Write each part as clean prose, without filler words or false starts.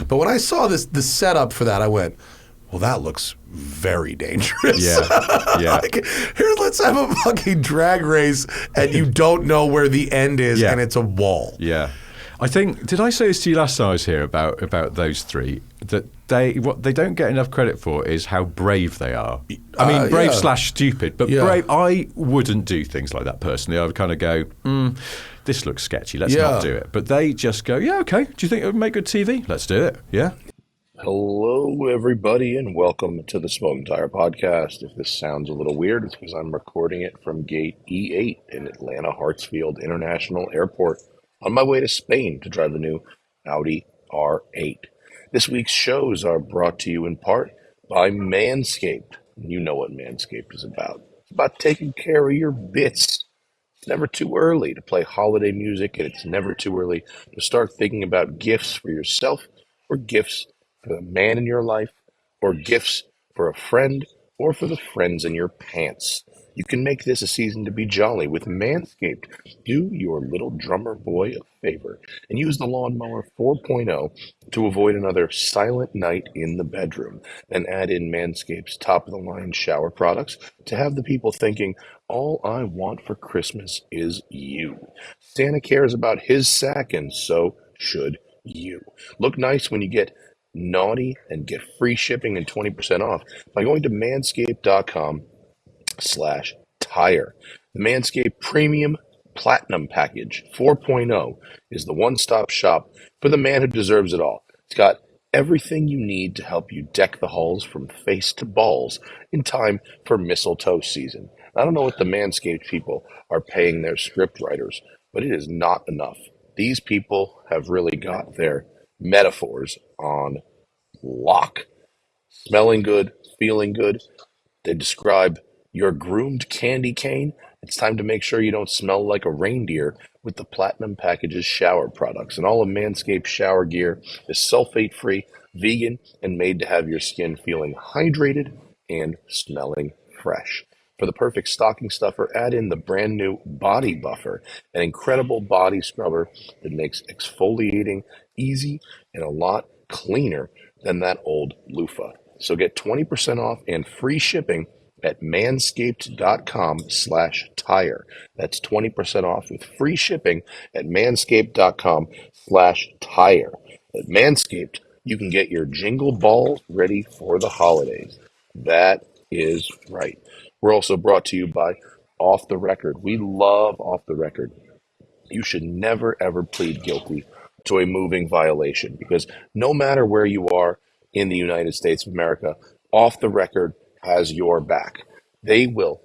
But when I saw the setup for that, I went, well, that looks very dangerous. Yeah. Like, here, let's have a fucking drag race, and you don't know where the end is, and it's a wall. Yeah. I think, did I say this to you last time I was here about those three? That what they don't get enough credit for is how brave they are. I mean, brave slash stupid, but brave. I wouldn't do things like that personally. I would kind of go, this looks sketchy. Let's not do it. But they just go, yeah, okay. Do you think it would make good TV? Let's do it. Yeah. Hello, everybody, and welcome to the Smoking Tire Podcast. If this sounds a little weird, it's because I'm recording it from Gate E8 in Atlanta Hartsfield International Airport on my way to Spain to drive the new Audi R8. This week's shows are brought to you in part by Manscaped. You know what Manscaped is about. It's about taking care of your bits. It's never too early to play holiday music, and it's never too early to start thinking about gifts for yourself or gifts for the man in your life, or gifts for a friend, or for the friends in your pants. You can make this a season to be jolly with Manscaped. Do your little drummer boy a favor and use the Lawnmower 4.0 to avoid another silent night in the bedroom. Then add in Manscaped's top-of-the-line shower products to have the people thinking, all I want for Christmas is you. Santa cares about his sack, and so should you. Look nice when you get naughty and get free shipping and 20% off by going to manscaped.com/tire. The Manscaped Premium Platinum Package 4.0 is the one-stop shop for the man who deserves it all. It's got everything you need to help you deck the halls from face to balls in time for mistletoe season. I don't know what the Manscaped people are paying their script writers, but it is not enough. These people have really got their metaphors on lock. Smelling good, feeling good. They describe your groomed candy cane. It's time to make sure you don't smell like a reindeer with the Platinum Package's shower products. And all of Manscaped shower gear is sulfate-free, vegan, and made to have your skin feeling hydrated and smelling fresh. For the perfect stocking stuffer, add in the brand new Body Buffer, an incredible body scrubber that makes exfoliating easy and a lot cleaner than that old loofah. So get 20% off and free shipping at manscaped.com/tire. That's 20% off with free shipping at manscaped.com/tire. At Manscaped, you can get your jingle balls ready for the holidays. That is right. We're also brought to you by Off the Record. We love Off the Record. You should never, ever plead guilty to a moving violation because no matter where you are in the United States of America, Off the Record has your back. They will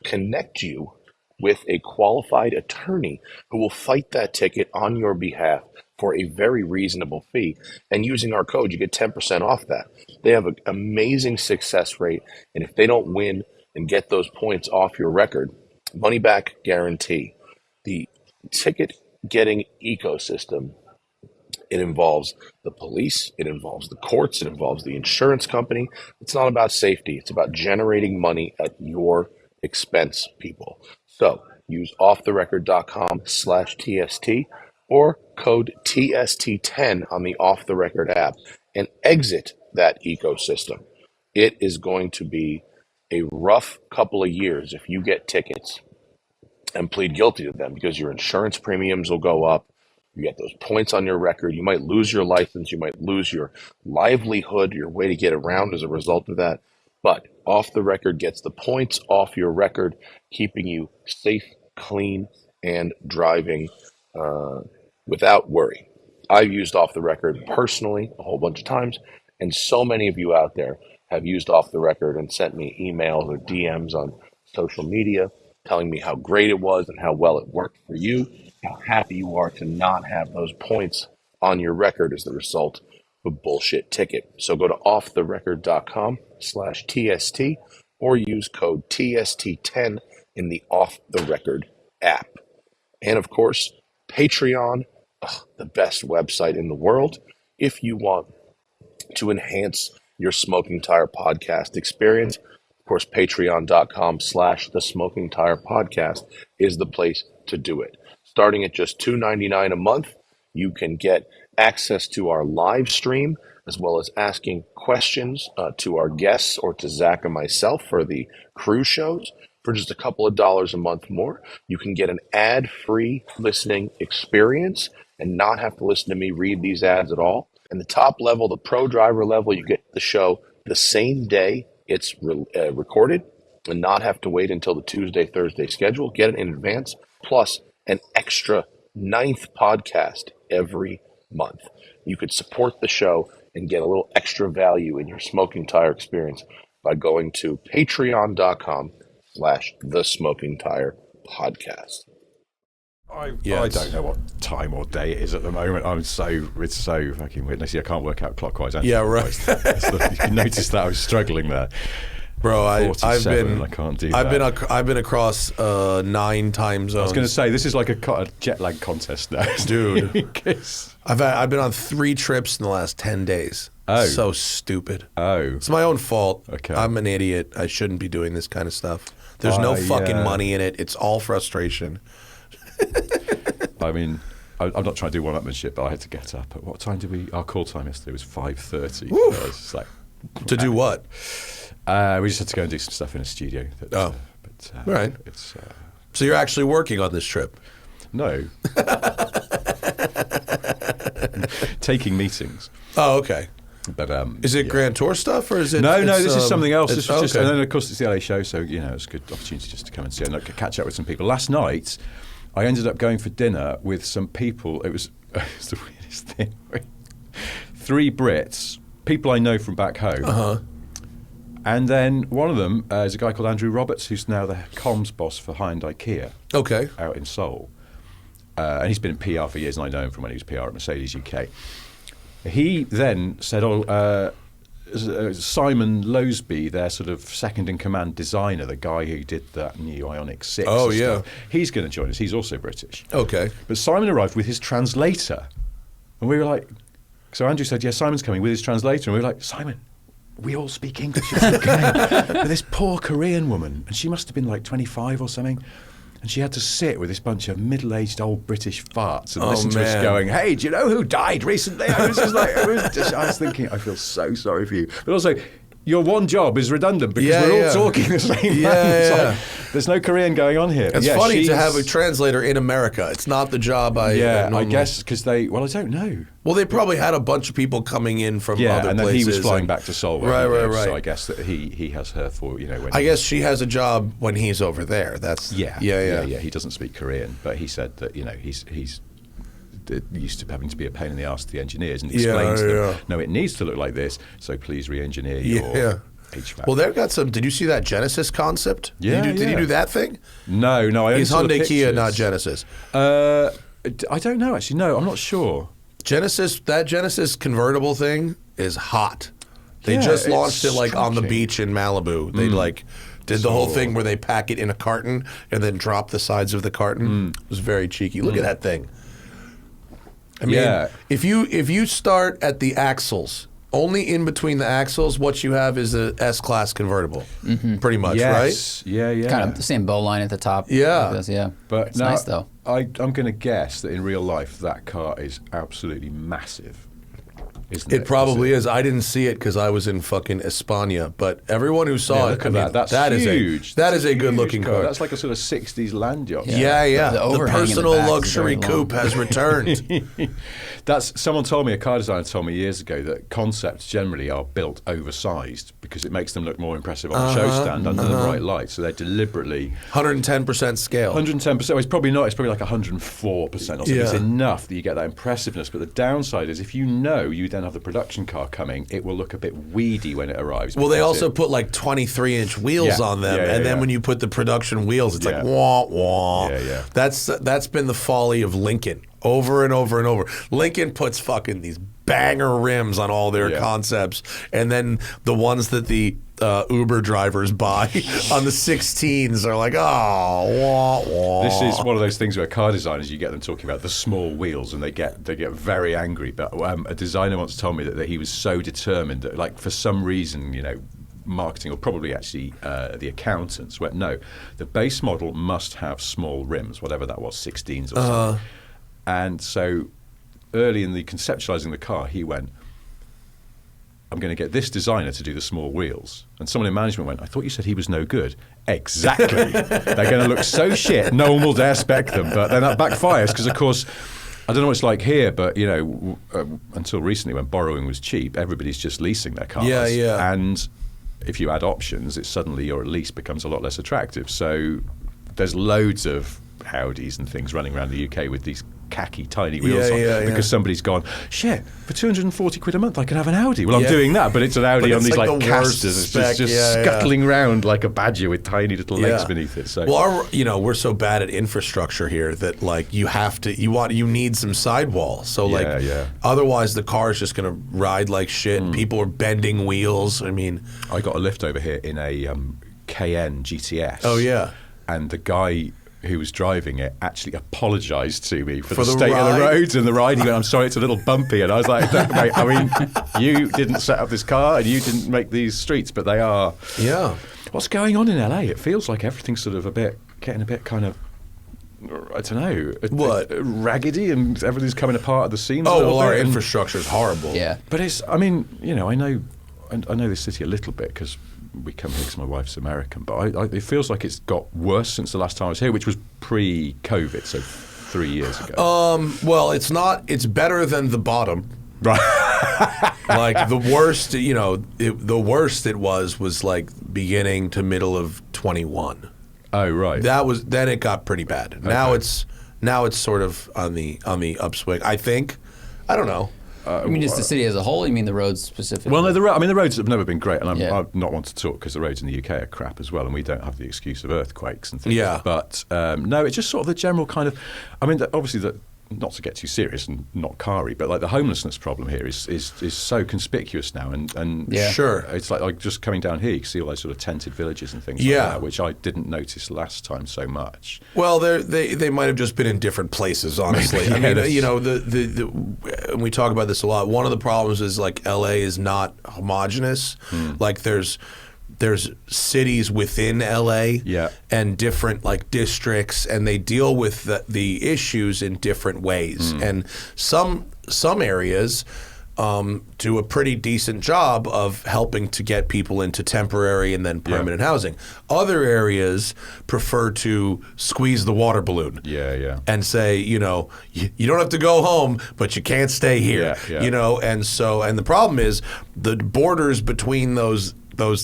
connect you with a qualified attorney who will fight that ticket on your behalf for a very reasonable fee. And using our code, you get 10% off that. They have an amazing success rate. And if they don't win and get those points off your record, money back guarantee. The ticket getting ecosystem, it involves the police, it involves the courts, it involves the insurance company. It's not about safety. It's about generating money at your expense, people. So use offtherecord.com/TST or code TST10 on the Off the Record app and exit that ecosystem. It is going to be a rough couple of years if you get tickets and plead guilty to them because your insurance premiums will go up. You get those points on your record. You might lose your license. You might lose your livelihood, your way to get around as a result of that. But Off the Record gets the points off your record, keeping you safe, clean, and driving without worry. I've used Off the Record personally a whole bunch of times, and so many of you out there have used Off the Record and sent me emails or DMs on social media telling me how great it was and how well it worked for you, how happy you are to not have those points on your record as the result of a bullshit ticket. So go to offtherecord.com/TST or use code TST10 in the Off the Record app. And of course, Patreon, the best website in the world. If you want to enhance your Smoking Tire Podcast experience, of course, patreon.com/the Smoking Tire Podcast is the place to do it. Starting at just $2.99 a month, you can get access to our live stream, as well as asking questions to our guests or to Zach and myself for the cruise shows. For just a couple of dollars a month more, you can get an ad-free listening experience and not have to listen to me read these ads at all. And the top level, the pro driver level, you get the show the same day it's recorded and not have to wait until the Tuesday, Thursday schedule. Get it in advance, plus an extra 9th podcast every month. You could support the show and get a little extra value in your smoking tire experience by going to patreon.com/The Smoking Tire Podcast. I don't know what time or day it is at the moment. It's so fucking weird. I can't work out clockwise. Yeah, right. You can notice that I was struggling there. Bro, I've been. I can't do I've that. I've been across 9 time zones. I was going to say this is like a jet lag contest now, dude. I've been on 3 trips in the last 10 days. Oh, so stupid. Oh, it's my own fault. Okay, I'm an idiot. I shouldn't be doing this kind of stuff. There's no fucking money in it. It's all frustration. I mean, I'm not trying to do one-upmanship, but I had to get up. At what time did our call time yesterday was 5:30. So I was just like, to do what? We just had to go and do some stuff in a studio. Right. So you're actually working on this trip? No. Taking meetings. Oh, okay. But is it Grand Tour stuff or is it? No, this is something else. This was just, okay. and then of course it's the LA show, so it's a good opportunity just to come and see and catch up with some people. Last night, I ended up going for dinner with some people. It was the weirdest thing. 3 Brits, people I know from back home. And then one of them is a guy called Andrew Roberts, who's now the comms boss for high-end IKEA. Okay. Out in Seoul. And he's been in PR for years, and I know him from when he was PR at Mercedes UK. He then said, Simon Loseby, their sort of second-in-command designer, the guy who did that new Ioniq 6 stuff, he's going to join us. He's also British. Okay. But Simon arrived with his translator. And we were like, so Andrew said, yeah, Simon's coming with his translator. And we were like, Simon, we all speak English. It's okay. But this poor Korean woman, and she must have been like 25 or something, and she had to sit with this bunch of middle-aged old British farts and listen to us going, hey, do you know who died recently? I was thinking, I feel so sorry for you. But also, your one job is redundant because we're all talking the same language. Like, there's no Korean going on here. It's funny to have a translator in America. It's not the job I guess because I don't know. Well, they probably had a bunch of people coming in from other places. Yeah, and then he was flying back to Seoul. Right. So I guess that he has her for, when I guess she has a job when he's over there. That's Yeah. He doesn't speak Korean, but he said that, he's used to having to be a pain in the arse to the engineers and explains to them, no, it needs to look like this, so please re-engineer your HVAC. Well, they've got some. Did you see that Genesis concept? Yeah, Did he do that thing? No. I only He's saw the Hyundai pictures. Kia, not Genesis. I don't know actually. No, I'm not sure. That Genesis convertible thing is hot. They just launched it on the beach in Malibu. They did the whole thing where they pack it in a carton and then drop the sides of the carton. It was very cheeky. Look at that thing. I mean, if you start at the axles, only in between the axles, what you have is a S-Class convertible, pretty much, right? Yeah. Kind of the same bow line at the top. Yeah. But it's nice, though. I'm going to guess that in real life, that car is absolutely massive. Isn't it? It probably is. I didn't see it because I was in fucking España, but everyone who saw it, that's huge. That is a good-looking car. That's like a sort of 60s land yacht. Yeah. The The personal luxury coupe has returned. Someone told me, a car designer told me years ago, that concepts generally are built oversized because it makes them look more impressive on the show stand under the bright lights. So they're deliberately 110% scale. 110%. Well, it's probably not. It's probably like 104% or something. It's enough that you get that impressiveness. But the downside is, if you then have the production car coming, it will look a bit weedy when it arrives. Well, they also put 23-inch wheels on them, and then when you put the production wheels, it's like wah wah. Yeah. That's been the folly of Lincoln over and over and over. Lincoln puts fucking these banger rims on all their concepts, and then the ones that the Uber drivers buy on the 16s are like, oh, wah, wah. This is one of those things where car designers, you get them talking about the small wheels, and they get very angry. But a designer once told me that he was so determined that, for some reason, marketing, or probably actually the accountants went, no, the base model must have small rims, whatever that was, 16s or something. And so early in the conceptualizing the car, he went, I'm going to get this designer to do the small wheels. And someone in management went, I thought you said he was no good. Exactly. They're going to look so shit, no one will dare spec them. But then that backfires because, of course, I don't know what it's like here, but, you know, until recently when borrowing was cheap, everybody's just leasing their cars. Yeah. And if you add options, it suddenly your lease becomes a lot less attractive. So there's loads of Audis and things running around the UK with these khaki tiny wheels on because somebody's gone, shit, for 240 quid a month I can have an Audi. Well, I'm doing that, but it's an Audi on these like casters. It's just scuttling around like a badger with tiny little legs beneath it. So, well, we're so bad at infrastructure here that like you need some sidewall. So otherwise the car is just going to ride like shit. People are bending wheels. I mean, I got a lift over here in a Cayenne GTS. Oh yeah, and the guy who was driving it actually apologised to me for the state of the roads and the ride. He went, I'm sorry, it's a little bumpy. And I was like, mate, I mean, you didn't set up this car and you didn't make these streets, but they are. Yeah. What's going on in LA? It feels like everything's sort of getting a bit kind of, I don't know, raggedy, and everything's coming apart at the seams. Oh, well, our infrastructure is horrible. Yeah. But it's, I mean, you know, I know this city a little bit because we come here because my wife's American, but it feels like it's got worse since the last time I was here, which was pre-COVID, so 3 years ago. Well, it's not. It's better than the bottom. Right. Like the worst, the worst it was like beginning to middle of 21. Oh, right. Then it got pretty bad. Okay. Now it's sort of on the upswing. I think. I don't know. You mean just the city as a whole? You mean the roads specifically? Well, no, the roads have never been great, and I'm not one to talk because the roads in the UK are crap as well, and we don't have the excuse of earthquakes and things. Yeah. But no, it's just sort of the general kind of. I mean, obviously not to get too serious and not car-y, but like the homelessness problem here is so conspicuous now, and sure, it's like just coming down here, you can see all those sort of tented villages and things like that, which I didn't notice last time so much. Well, they might have just been in different places, honestly. I mean, and we talk about this a lot. One of the problems is like LA is not homogenous. Like there's cities within LA and different like districts, and they deal with the issues in different ways. And some areas do a pretty decent job of helping to get people into temporary and then permanent housing. Other areas prefer to squeeze the water balloon and say, you don't have to go home, but you can't stay here. And the problem is the borders between those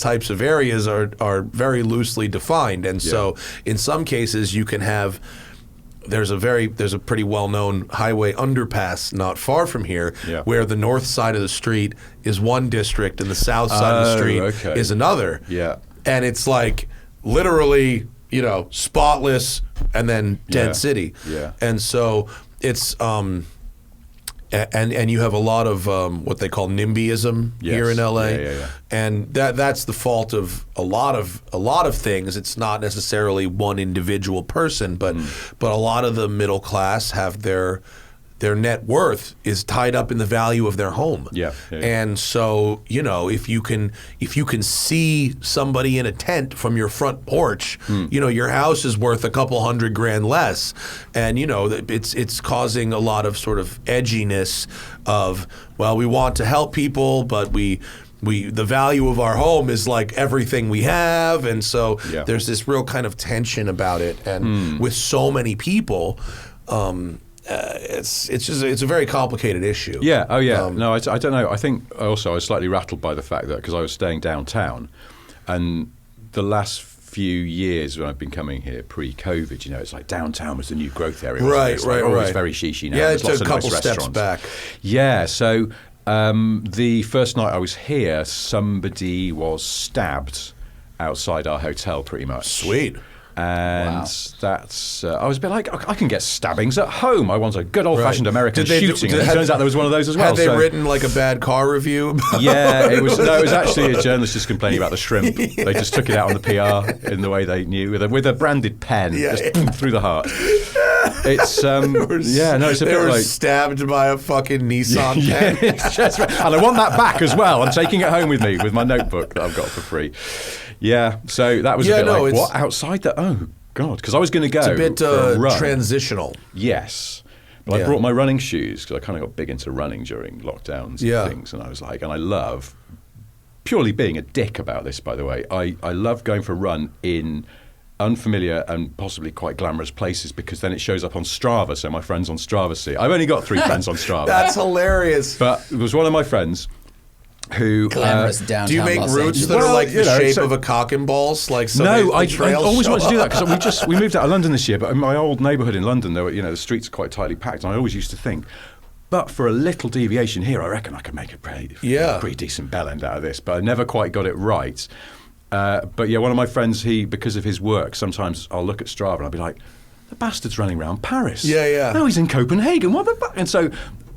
types of areas are very loosely defined, and so in some cases you can have there's a pretty well-known highway underpass not far from here where the north side of the street is one district and the south side of the street is another, and it's like literally spotless and then dead city, and so it's and you have a lot of what they call NIMBYism here in LA, and that's the fault of a lot of things. It's not necessarily one individual person, but a lot of the middle class have their net worth is tied up in the value of their home. And so if you can see somebody in a tent from your front porch, your house is worth a couple $100,000 less, and it's causing a lot of sort of edginess of, well, we want to help people, but the value of our home is like everything we have, and so there's this real kind of tension about it, and with so many people. It's a very complicated issue. Yeah. Oh, yeah. No, I don't know. I think also I was slightly rattled by the fact that because I was staying downtown, and the last few years when I've been coming here pre-COVID, it's like downtown was the new growth area. Right. It's very shishy now. Yeah, There's it's lots a of couple nice steps restaurants. back. Yeah. So the first night I was here, somebody was stabbed outside our hotel, pretty much. Sweet. And that's, I was a bit like, I can get stabbings at home. I want a good old-fashioned American shooting. And it turns out there was one of those as well. Had they written like a bad car review? Yeah, it was actually a journalist just complaining about the shrimp. They just took it out on the PR in the way they knew, with a branded pen, boom, through the heart. It's, it's a bit like... They were stabbed by a fucking Nissan pen. And I want that back as well. I'm taking it home with me, with my notebook that I've got for free. Yeah, so that was a bit like, what, outside that? Oh, God, because I was going to go It's a bit for a run. transitional. Yes, But I brought my running shoes because I kind of got big into running during lockdowns and things. And I was like, and I love, purely being a dick about this, by the way, I love going for a run in unfamiliar and possibly quite glamorous places because then it shows up on Strava, so my friends on Strava see it. I've only got 3 friends on Strava. That's hilarious. But it was one of my friends who... Glamorous downtown do you make Los routes Angeles. that are like the shape so- of a cock and balls? Like so No, I trails always show wanted to do that up? because we moved out of London this year, but in my old neighbourhood in London, there were, the streets are quite tightly packed, and I always used to think, but for a little deviation here, I reckon I could make a pretty decent bell end out of this, but I never quite got it right. But yeah, one of my friends, because of his work, sometimes I'll look at Strava and I'll be like, the bastard's running around Paris. Yeah. Now he's in Copenhagen. What the fuck? And so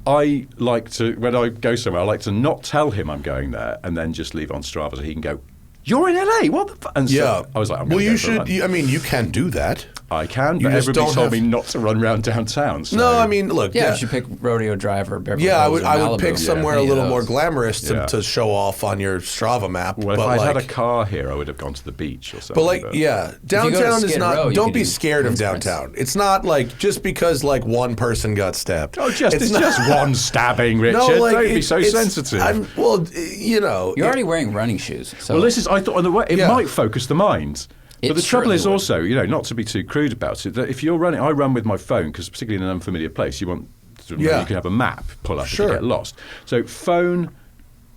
I like to, when I go somewhere, I like to not tell him I'm going there and then just leave on Strava so he can go, you're in LA, what the fuck? And so I was like, you should, you can do that. I can, You but just everybody don't told have- me not to run around downtown. So. No, I mean, look. Yeah, you should pick Rodeo Drive or Beverly Yeah, Hills or I would Malibu. pick somewhere a Any of little more those. glamorous to show off on your Strava map. Well, if but I'd like, had a car here, I would have gone to the beach or something. But like, If you go downtown to is Skid not. Row, you Don't could be do scared of wind sprints. downtown. It's not like just because like one person got stabbed. Oh, it's just one stabbing, Richard. No, like, Don't be it's- so it's- sensitive. You're already wearing running shoes. So Well, this is, I thought, on the way, it Yeah. might focus the mind. But It the trouble is certainly also, not to be too crude about it, that if you're running, I run with my phone, because particularly in an unfamiliar place, you want to, you can have a map pull up if you get lost. So phone,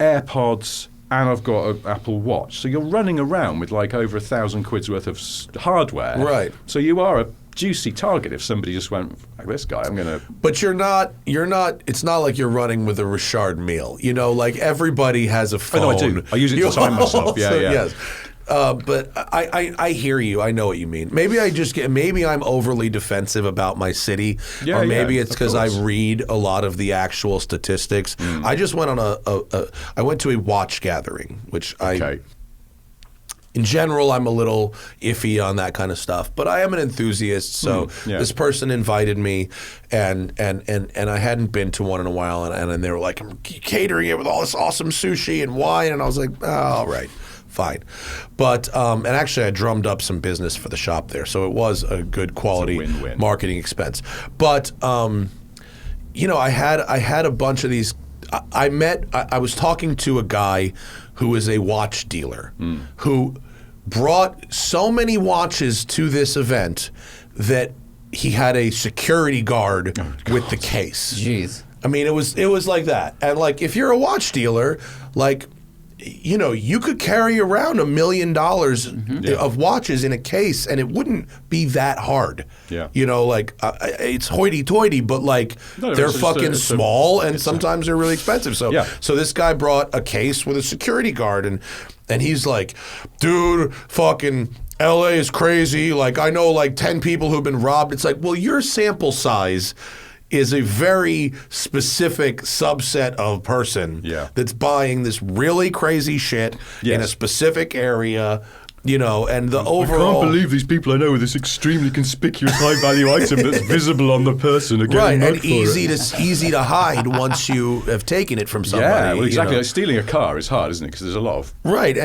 AirPods, and I've got an Apple Watch. So you're running around with like over £1,000 worth of hardware. Right. So you are a juicy target if somebody just went, like this guy, I'm going to... But you're not, it's not like you're running with a Richard Mille. Like everybody has a phone. Oh, no, I do. I use it to time myself. Yeah. Yes. But I hear you. I know what you mean. Maybe I'm overly defensive about my city, or maybe it's because I read a lot of the actual statistics. I just went on I went to a watch gathering, which in general, I'm a little iffy on that kind of stuff, but I am an enthusiast. So this person invited me, and I hadn't been to one in a while, and they were like, I'm catering it with all this awesome sushi and wine, and I was like, oh, all right. Fine. But, and actually I drummed up some business for the shop there. So it was a good quality marketing expense. But, I had a bunch of these, I was talking to a guy who is a watch dealer who brought so many watches to this event that he had a security guard with the case. Jeez. I mean, it was like that. And like, if you're a watch dealer, like, you could carry around $1 million of watches in a case, and it wouldn't be that hard. Yeah. It's hoity-toity, but like they're fucking small, and sometimes they're really expensive. So this guy brought a case with a security guard, and he's like, dude, fucking LA is crazy. Like, I know like 10 people who've been robbed. It's like, well, your sample size is a very specific subset of person that's buying this really crazy shit in a specific area, and the overall... I can't believe these people I know with this extremely conspicuous high-value item that's visible on the person are getting mugged for it. easy to hide once you have taken it from somebody. Yeah, well, exactly. Like stealing a car is hard, isn't it? Because there's a lot of paperwork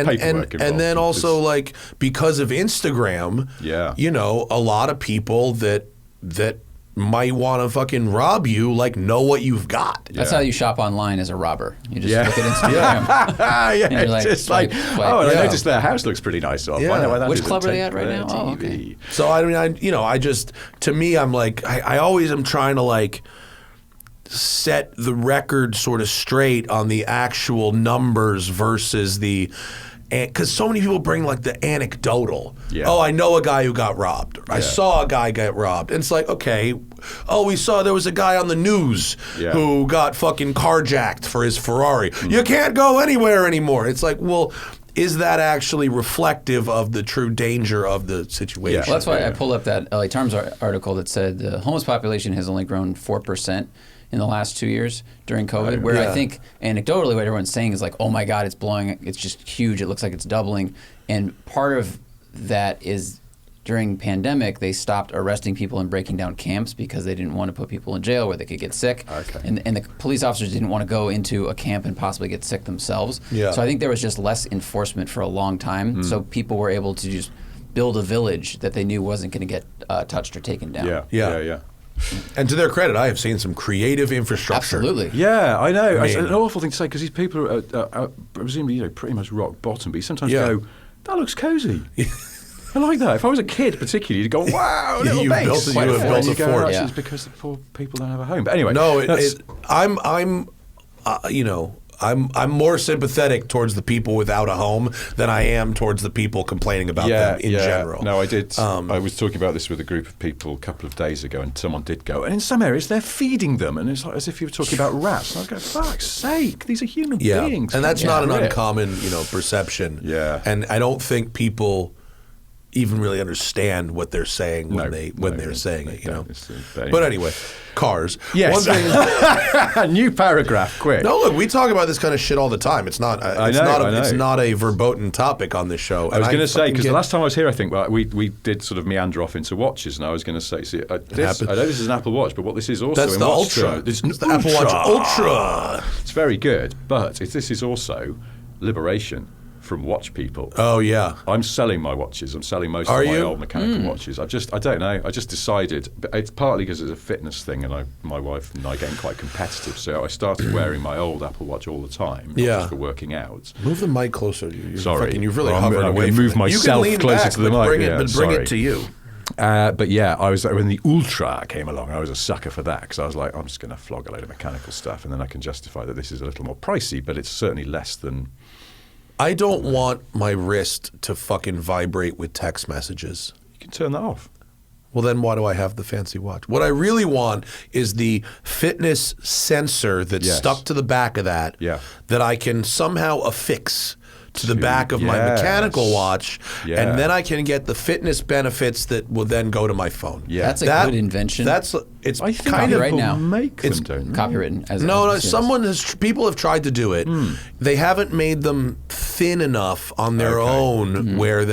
involved. And then also, like, because of Instagram, a lot of people that might want to fucking rob you, like, know what you've got. That's how you shop online as a robber. You just look at Instagram. And you're like, just like, and I noticed their house looks pretty nice. So I'll find out where that Which is club and are they take at right now? their Oh, TV. okay. So I just, to me, I'm like, I always am trying to like set the record sort of straight on the actual numbers versus the, because so many people bring like the anecdotal. Oh, I know a guy who got robbed. I saw a guy get robbed. And it's like, okay, we saw there was a guy on the news who got fucking carjacked for his Ferrari. You can't go anywhere anymore. It's like, well, is that actually reflective of the true danger of the situation? Well, that's why I pulled up that LA Times article that said the homeless population has only grown 4% in the last 2 years during COVID, where I think anecdotally what everyone's saying is like, oh my God, it's blowing, it's just huge, it looks like it's doubling. And part of that is during pandemic, they stopped arresting people and breaking down camps because they didn't want to put people in jail where they could get sick. And the police officers didn't want to go into a camp and possibly get sick themselves. So I think there was just less enforcement for a long time. So people were able to just build a village that they knew wasn't going to get touched or taken down. Yeah. And to their credit, I have seen some creative infrastructure. Absolutely. Yeah, I know. I It's mean- an awful thing to say because these people are presumably pretty much rock bottom, but you sometimes go, that looks cozy. I like that. If I was a kid, particularly, you'd go, "Wow, little you base." built it, you have built You a go, fort. "Actually, Yeah. It's because the poor people don't have a home." But anyway, No, that's- I'm more sympathetic towards the people without a home than I am towards the people complaining about them in general. No, I did. I was talking about this with a group of people a couple of days ago, and someone did go, and in some areas they're feeding them, and it's like as if you were talking about rats. And I was going, "Fuck's sake, these are human beings." And that's Get not an a grip. uncommon, perception. Yeah. And I don't think people even really understand what they're saying when they're saying it. But anyway, cars. Yes. One thing. New paragraph, quick. No, look, we talk about this kind of shit all the time. It's not. I It's know. not a verboten topic on this show. I was going to say, because the last time I was here, I think we did sort of meander off into watches, and I was going to say, see, I know this is an Apple Watch, but what this is also That's in the watch Ultra. term- It's the Apple Watch Ultra. It's very good, but this is also liberation from watch people. Oh yeah. I'm selling my watches. I'm selling most Are of my you? old mechanical watches. I don't know. I just decided. But it's partly because it's a fitness thing, and my wife and I are getting quite competitive. So I started wearing my old Apple Watch all the time, not Yeah. just for working out. Move the mic closer to you. You're Sorry. You've really I'm hovered gonna away from move it. myself You can lean closer back, to the but mic. Bring it, Yeah, but bring sorry. it to you. But yeah, when the Ultra came along, I was a sucker for that because I was like, I'm just going to flog a load of mechanical stuff, and then I can justify that this is a little more pricey, but it's certainly less than. I don't want my wrist to fucking vibrate with text messages. You can turn that off. Well, then why do I have the fancy watch? What I really want is the fitness sensor that's Yes. stuck to the back of that, Yeah. that I can somehow affix to the back of my Yes. mechanical watch, Yeah. and then I can get the fitness benefits that will then go to my phone. Yeah. That's a good invention. It's I think kind of right people now. make them, It's don't they? Copywritten. As No, yes. people have tried to do it. They haven't made them thin enough on their own where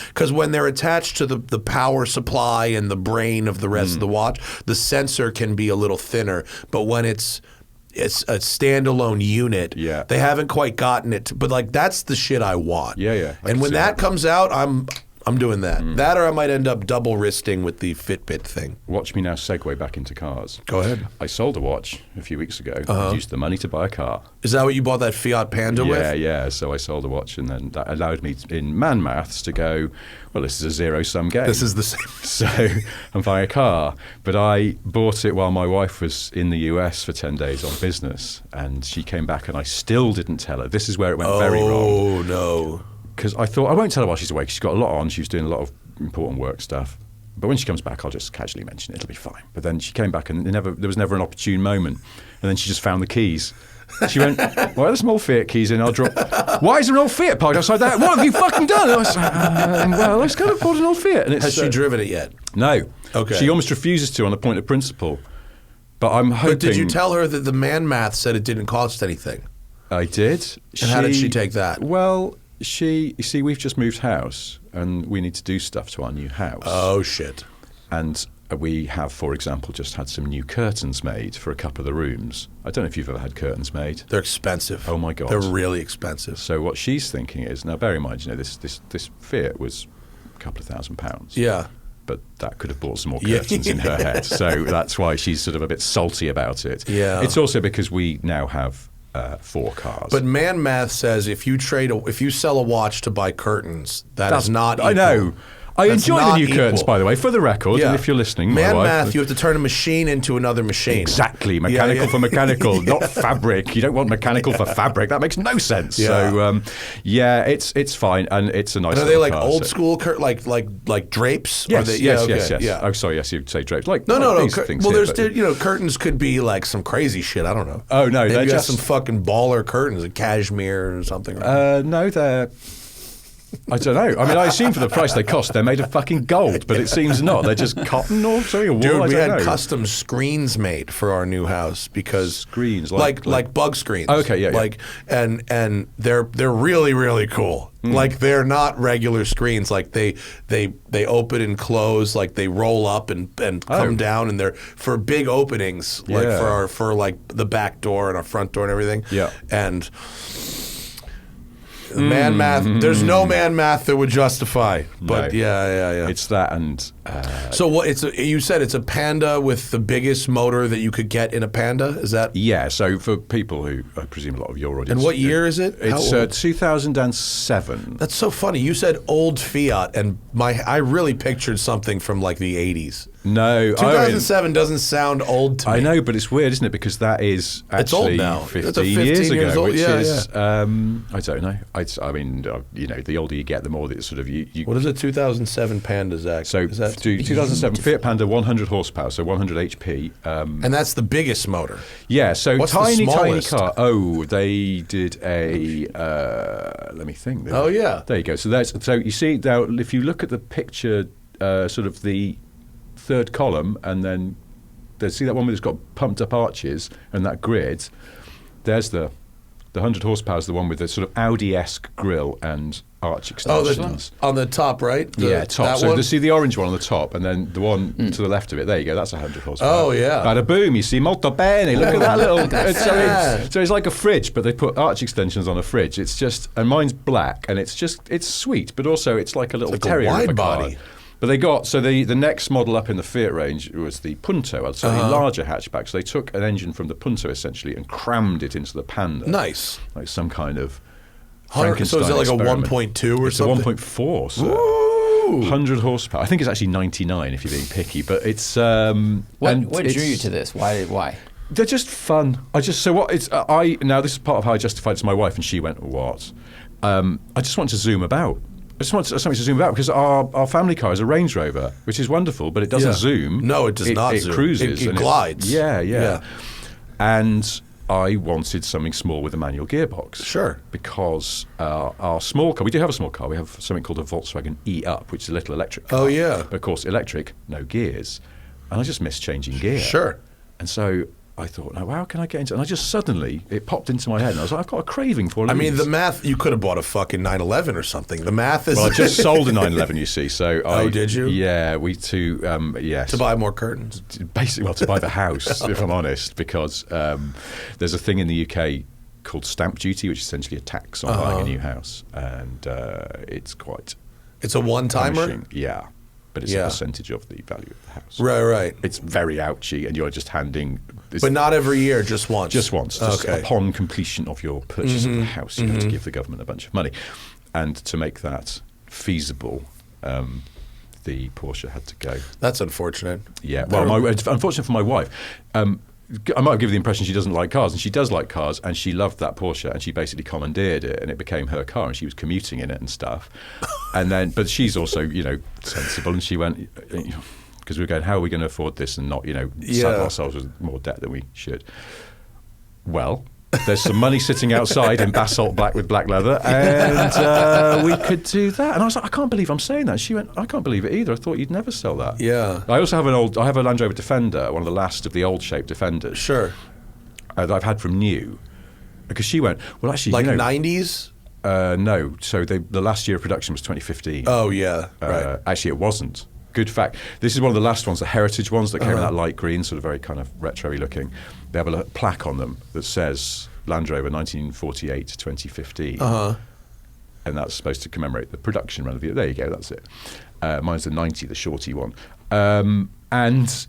because when they're attached to the power supply and the brain of the rest of the watch, the sensor can be a little thinner. But when it's a standalone unit, Yeah. they haven't quite gotten it. But that's the shit I want. Yeah, yeah. I And can when see that that. comes out, I'm doing that. That or I might end up double wristing with the Fitbit thing. Watch me now segue back into cars. Go ahead. I sold a watch a few weeks ago. I used the money to buy a car. Is that what you bought that Fiat Panda with? Yeah. So I sold a watch, and then that allowed me, in man maths, to go, well, this is a zero-sum game. This is the same. So I'm buying a car, but I bought it while my wife was in the US for 10 days on business, and she came back and I still didn't tell her. This is where it went very wrong. Oh, no. Because I thought, I won't tell her while she's away, 'cause she's got a lot on. She was doing a lot of important work stuff. But when she comes back, I'll just casually mention it. It'll be fine. But then she came back and there was never an opportune moment. And then she just found the keys. She went, why are there some old Fiat keys in? I'll drop. Why is there an old Fiat parked outside that? What have you fucking done? And I was like, well, I just kind of bought an old Fiat. And it's, Has she driven it yet? No. Okay. She almost refuses to on a point of principle. But I'm hoping. But did you tell her that the man math said it didn't cost anything? I did. And how did she take that? Well, you see, we've just moved house and we need to do stuff to our new house. Oh, shit. And we have, for example, just had some new curtains made for a couple of the rooms. I don't know if you've ever had curtains made. They're expensive. Oh, my God. They're really expensive. So what she's thinking is, now bear in mind, this Fiat was a couple of £1,000. Yeah. But that could have bought some more Yeah. curtains in her head. So that's why she's sort of a bit salty about it. Yeah. It's also because we now have 4 cars. But man math says if you sell a watch to buy curtains, that's not equal. I know. I That's enjoy the not new curtains, equal. by the way, for the record. Yeah. And if you're listening, my man wife, math, you have to turn a machine into another machine. Exactly, mechanical Yeah. for mechanical, not fabric. You don't want mechanical for fabric. That makes no sense. Yeah. So, it's fine, and it's a nice. And are they little like car, old so- school, like drapes? Yes, Are they, yes, okay, yes. Yeah. Oh, sorry, yes, you'd say drapes. Like No. these things Well, here, there's but- curtains could be like some crazy shit. I don't know. Oh, no, maybe they're you got just- some fucking baller curtains, like cashmere or something. No, they're. I don't know. I mean, I assume for the price they cost, they're made of fucking gold, but it seems not. They're just cotton or something, or wool. Dude, I we don't had know. custom screens made for our new house because Screens, like like- bug screens. Okay, yeah. Like and they're really really cool. Like they're not regular screens. Like they open and close. Like they roll up and come down, and they're for big openings. Like Yeah. for like the back door and our front door and everything. Yeah. And man math. There's no man math that would justify. But No. yeah. It's that, and So you said it's a Panda with the biggest motor that you could get in a Panda? Is that? Yeah. So for people who, I presume a lot of your audience. And what year is it? It's 2007. That's so funny. You said old Fiat, and I really pictured something from like the 80s. No, 2007 doesn't sound old to me. I know, but it's weird, isn't it? Because that is actually now. 15 years ago, old. which Yeah, is I don't know. I mean, the older you get, the more that sort of you. What is a 2007 Panda, Zach? So 2007 Fiat Panda, 100 horsepower, so 100 HP, and that's the biggest motor. Yeah, so what's tiny the car. Oh, they did a. Let me think. Oh yeah, there you go. So you see now, if you look at the picture, sort of the third column, and then see that one where it's got pumped up arches and that grid. There's the 100 horsepower is the one with the sort of Audi-esque grille and arch extensions. On the top, right? Top. So see the orange one on the top, and then the one to the left of it. There you go. That's 100 horsepower. Oh yeah. Bada boom! You see, molto bene. Look at that little. So it's like a fridge, but they put arch extensions on a fridge. It's just, and mine's black, and it's sweet, but also it's like a little terrier wide of a body. car. But they got, so the next model up in the Fiat range was the Punto, a slightly larger hatchback. So they took an engine from the Punto essentially and crammed it into the Panda. Nice. Like some kind of Frankenstein So is it like experiment. a 1.2 or it's something? It's a 1.4, so Ooh. 100 horsepower. I think it's actually 99 if you're being picky, but it's... What drew you to this? Why? They're just fun. Now this is part of how I justified it to my wife, and she went, what? I just want to zoom about. I just want something to zoom about because our family car is a Range Rover, which is wonderful, but it doesn't zoom. No, it does not zoom. It cruises. It glides. Yeah. And I wanted something small with a manual gearbox. Sure. Because our small car, we do have a small car. We have something called a Volkswagen E-Up, which is a little electric car. Oh, yeah. But of course, electric, no gears. And I just miss changing gear. Sure. And so I thought, now, how can I get into it? And I just suddenly, it popped into my head, and I was like, I've got a craving for leaves. I mean, the math, you could have bought a fucking 911 or something. The math is... Well, I just sold a 911, you see, so did you? Yeah, yes. To buy more curtains? Basically, well, to buy the house, if I'm honest, because there's a thing in the UK called stamp duty, which is essentially a tax on buying a new house, and it's quite... It's a one-timer? punishing. Yeah. But it's a percentage of the value of the house. Right. It's very ouchy, and you're just handing... But not every year, just once? Just once. Just upon completion of your purchase of the house, you have to give the government a bunch of money. And to make that feasible, the Porsche had to go. That's unfortunate. Yeah. Well, it's unfortunate for my wife. I might give the impression she doesn't like cars, and she does like cars, and she loved that Porsche, and she basically commandeered it, and it became her car, and she was commuting in it and stuff. And then, but she's also, sensible, and she went, because we were going, how are we going to afford this and not, saddle ourselves with more debt than we should? Well, there's some money sitting outside in basalt black with black leather, and we could do that. And I was like, I can't believe I'm saying that. She went, I can't believe it either. I thought you'd never sell that. Yeah. I also have a Land Rover Defender, one of the last of the old shaped Defenders. Sure. That I've had from new. Because she went, well, actually, like 90s? No. So the last year of production was 2015. Oh, yeah. Right. Actually, it wasn't. Good fact. This is one of the last ones, the heritage ones that came in that light green, sort of very kind of retro-y looking. They have a plaque on them that says Land Rover 1948 to 2015. And that's supposed to commemorate the production run of the... There you go, that's it. Mine's the 90, the shorty one. And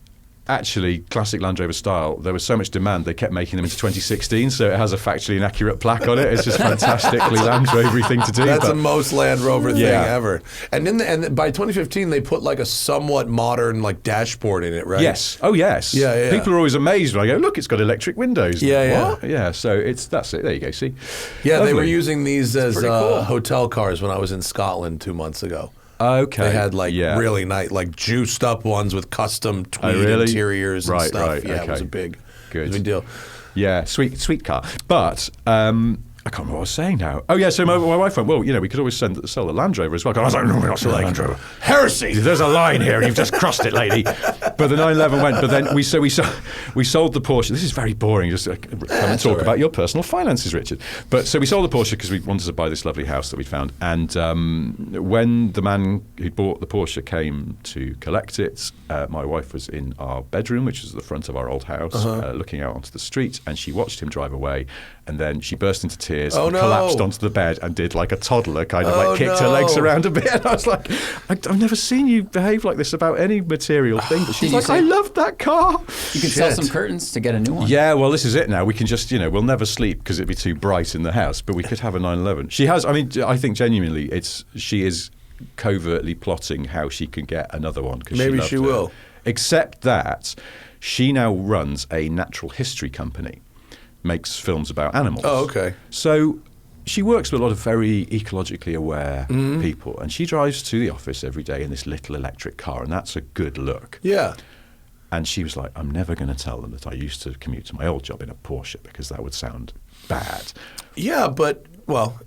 actually, classic Land Rover style, there was so much demand, they kept making them into 2016, so it has a factually inaccurate plaque on it. It's just fantastically Land Rover-y thing to do. That's the most Land Rover thing ever. And by 2015, they put like a somewhat modern like dashboard in it, right? Yes. Oh, yes. Yeah. People are always amazed when I go, look, it's got electric windows. Yeah. What? Yeah, so that's it. There you go, see? Yeah, Lovely. They were using these as cool. hotel cars when I was in Scotland 2 months ago. Okay. They had really nice, like juiced up ones with custom tweed interiors and stuff. Right. Yeah, okay. it was a big deal. Yeah, sweet car. But I can't remember what I was saying now. Oh, yeah, so my wife went, well, we could always sell the Land Rover as well. I was like, no, we're not selling the Land Rover. Heresy! There's a line here, and you've just crossed it, lady. But the 911 went, but then we sold the Porsche. This is very boring, just come and talk about your personal finances, Richard. But so we sold the Porsche because we wanted to buy this lovely house that we'd found. And when the man who bought the Porsche came to collect it, my wife was in our bedroom, which was at the front of our old house, looking out onto the street, and she watched him drive away. And then she burst into tears tears, Oh, and no. collapsed onto the bed and did like a toddler, kind of like kicked her legs around a bit. And I was like, I've never seen you behave like this about any material thing. But she's you like, say- I loved that car. You could sell some curtains to get a new one. Yeah, well, this is it now. We can just, we'll never sleep because it'd be too bright in the house, but we could have a 911. She has, I think genuinely she is covertly plotting how she can get another one. Maybe she will. Except that she now runs a natural history company, makes films about animals. Oh, okay. So she works with a lot of very ecologically aware people, and she drives to the office every day in this little electric car, and that's a good look. Yeah. And she was like, I'm never going to tell them that I used to commute to my old job in a Porsche because that would sound bad. Yeah, but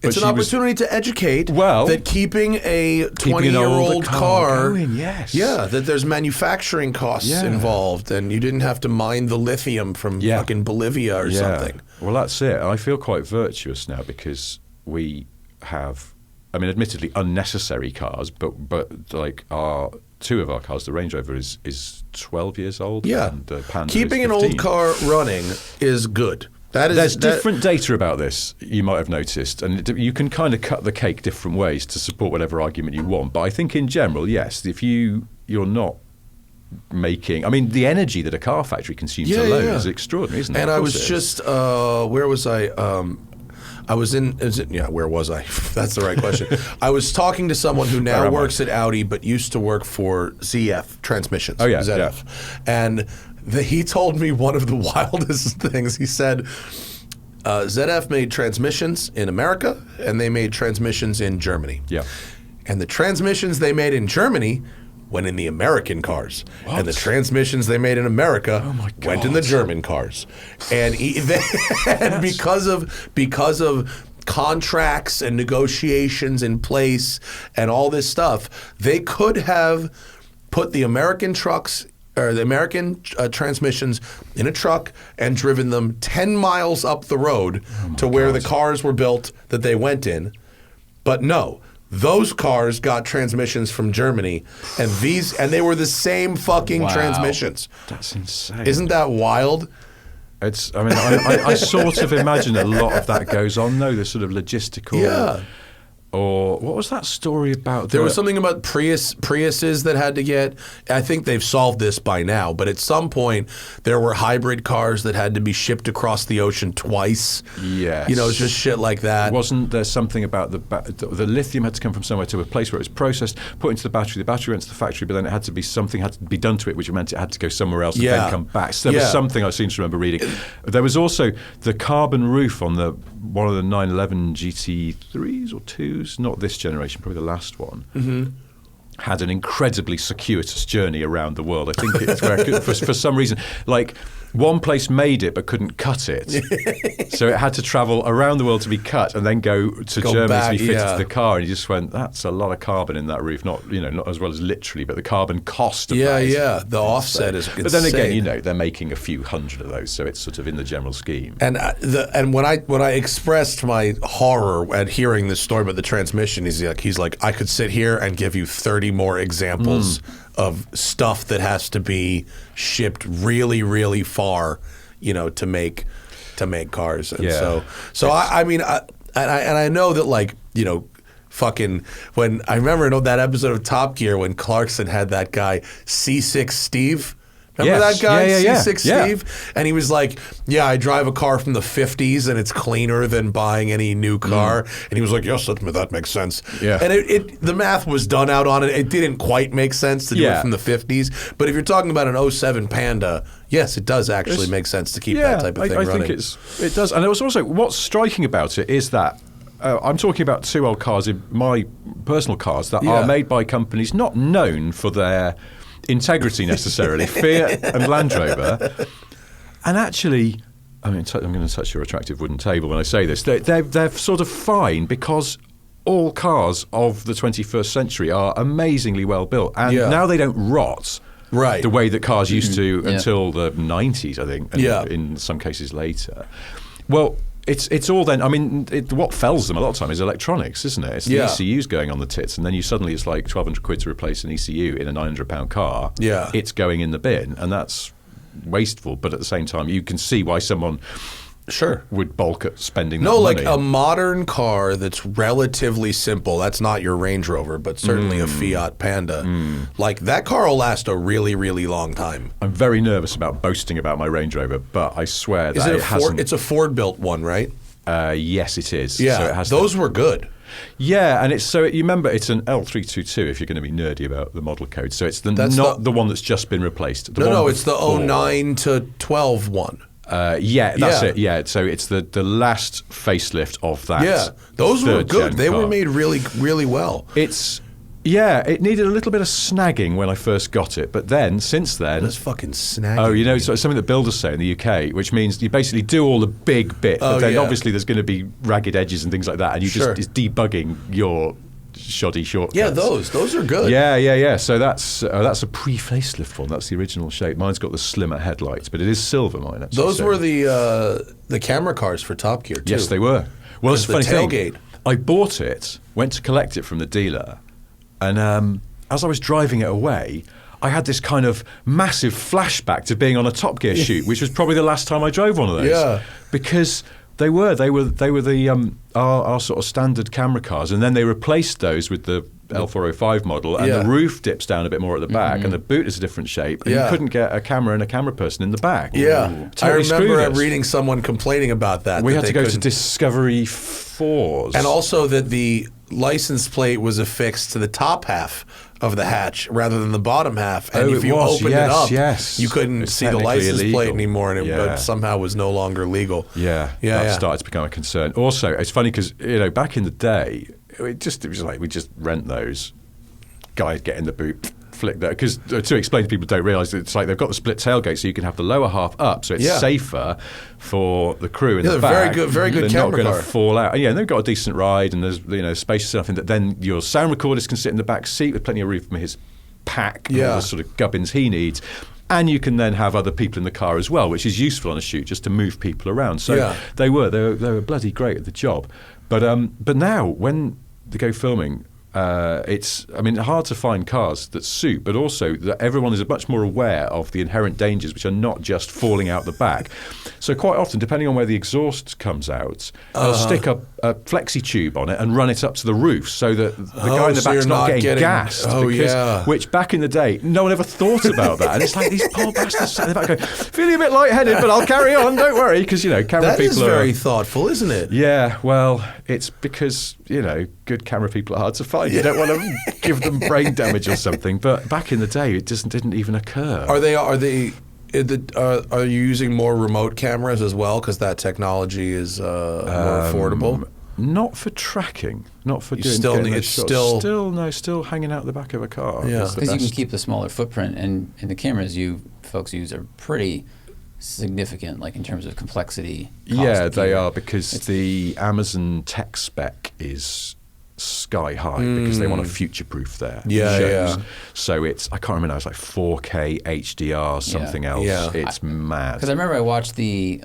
it's an opportunity to educate that keeping a 20-year-old car going, yes. Yeah, that there's manufacturing costs involved, and you didn't have to mine the lithium from fucking Bolivia or something. Well, that's it. I feel quite virtuous now because we have, admittedly unnecessary cars, but like two of our cars, the Range Rover is 12 years old. Yeah, and the Panda keeping is 15. an old car running is good. There's different data about this, you might have noticed, and you can kind of cut the cake different ways to support whatever argument you want. But I think in general, yes, if you're not making, the energy that a car factory consumes alone is extraordinary, isn't it? And I was just, where was I? I was in, where was I? That's the right question. I was talking to someone who now works at Audi, but used to work for ZF Transmissions. Oh, yeah. ZF. Yeah. And he told me one of the wildest things. He said, ZF made transmissions in America, and they made transmissions in Germany. Yeah. And the transmissions they made in Germany went in the American cars. What? And the transmissions they made in America went in the German cars. And, and because of contracts and negotiations in place and all this stuff, they could have put the American trucks or the American transmissions in a truck and driven them 10 miles up the road to where the cars were built that they went in. But no, those cars got transmissions from Germany, and they were the same fucking transmissions. That's insane. Isn't that wild? It's. I sort of imagine a lot of that goes on, though. The sort of logistical. Yeah. Or what was that story about? There was something about Priuses that had to get. I think they've solved this by now, but at some point there were hybrid cars that had to be shipped across the ocean twice. Yes. It's just shit like that. Wasn't there something about the lithium had to come from somewhere to a place where it was processed, put into the battery went to the factory, but then it had to be something had to be done to it, which meant it had to go somewhere else and then come back. So there was something I seem to remember reading. There was also the carbon roof on one of the 911 GT3s or 2s. Not this generation, probably the last one, had an incredibly circuitous journey around the world. I think it's where for some reason, like one place made it but couldn't cut it, so it had to travel around the world to be cut and then go Germany back, to be fitted to the car. And you just went, that's a lot of carbon in that roof. Not as well as literally, but the carbon cost of that. The offset is insane. But then again, they're making a few hundred of those, so it's sort of in the general scheme. And when I expressed my horror at hearing this story about the transmission, he's like, I could sit here and give you 30 more examples of stuff that has to be shipped really, really far, to make cars. And so I know that fucking when I remember that episode of Top Gear when Clarkson had that guy C6 Steve. Remember that guy, C6 Steve? And he was like, I drive a car from the 50s and it's cleaner than buying any new car. And he was like, yes, that makes sense. Yeah. And the math was done out on it. It didn't quite make sense to do it from the 50s. But if you're talking about an 07 Panda, yes, it does actually make sense to keep that type of thing running. I think it does. And it was also, what's striking about it is that I'm talking about two old cars in my personal cars that are made by companies not known for their integrity necessarily, Fiat and Land Rover. And actually, I'm going to touch your attractive wooden table when I say this. They're sort of fine because all cars of the 21st century are amazingly well built, and now they don't rot. Right. The way that cars used to until the 90s, I think, and in some cases later. Well, it's all then, what fells them a lot of time is electronics, isn't it? It's the ECUs going on the tits, and then suddenly it's like 1,200 quid to replace an ECU in a £900 car. Yeah. It's going in the bin, and that's wasteful, but at the same time, you can see why someone would balk at spending that No, money. like a modern car that's relatively simple. That's not your Range Rover, but certainly a Fiat Panda. Like that car will last a really, really long time. I'm very nervous about boasting about my Range Rover, but I swear that it hasn't. It's a Ford-built one, right? Yes, it is. Yeah, so it has those were good. Yeah, and you remember it's an L322 if you're going to be nerdy about the model code. So it's not the one that's just been replaced. No, it's the 09 to 12 one. That's it. Yeah, so it's the last facelift of that. Yeah, those were good. They were made really, really well. It needed a little bit of snagging when I first got it, but then since then, that's fucking snagging. Oh, it's something that builders say in the UK, which means you basically do all the big bit, but then obviously there's going to be ragged edges and things like that, and it's debugging your shoddy shortcuts. Yeah, those are good. Yeah. So that's a pre-facelift one. That's the original shape. Mine's got the slimmer headlights, but it is silver. Mine actually. Those were the camera cars for Top Gear too. Yes, they were. Well, it's a funny tailgate. thing. I bought it, went to collect it from the dealer, and as I was driving it away, I had this kind of massive flashback to being on a Top Gear shoot, which was probably the last time I drove one of those. Yeah, because they were the our sort of standard camera cars, and then they replaced those with the L405 model, and the roof dips down a bit more at the back, and the boot is a different shape, and you couldn't get a camera and a camera person in the back. Yeah, totally I remember reading someone complaining about that. We had to go to Discovery 4s. And also that the license plate was affixed to the top half of the hatch rather than the bottom half. And if you opened it up, you couldn't see the license plate anymore, and it somehow was no longer legal. That started to become a concern. Also, it's funny because back in the day, it was like we just rent those. Guys get in the boot, flick that, because to explain to people who don't realise, it's like they've got the split tailgate, so you can have the lower half up, so it's safer for the crew in the back. Very good they're camera not going car. to fall out. And they've got a decent ride, and there's spacious enough in that. Then your sound recordist can sit in the back seat with plenty of room for his pack, and all the sort of gubbins he needs. And you can then have other people in the car as well, which is useful on a shoot just to move people around. So they were bloody great at the job. But now when they go filming, it's hard to find cars that suit, but also that everyone is much more aware of the inherent dangers, which are not just falling out the back. So quite often, depending on where the exhaust comes out, they'll stick a flexi tube on it and run it up to the roof, so that the guy in the back's not getting gassed. Which back in the day, no one ever thought about that. And it's like these poor bastards sat in the back going, feeling a bit lightheaded, but I'll carry on, don't worry, because camera people That is very thoughtful, isn't it? Yeah, well, it's because good camera people are hard to find. You don't want to give them brain damage or something. But back in the day, it just didn't even occur. Are you using more remote cameras as well, because that technology is more affordable? Not for tracking, not for doing. Still hanging out the back of a car. Yeah, because you can keep the smaller footprint, and the cameras you folks use are pretty significant, like in terms of complexity. Yeah, they are, because the Amazon tech spec is sky high because they want to future-proof their shows. So it's, I can't remember now, it's like 4K HDR something else. Yeah. It's mad. Because I remember I watched the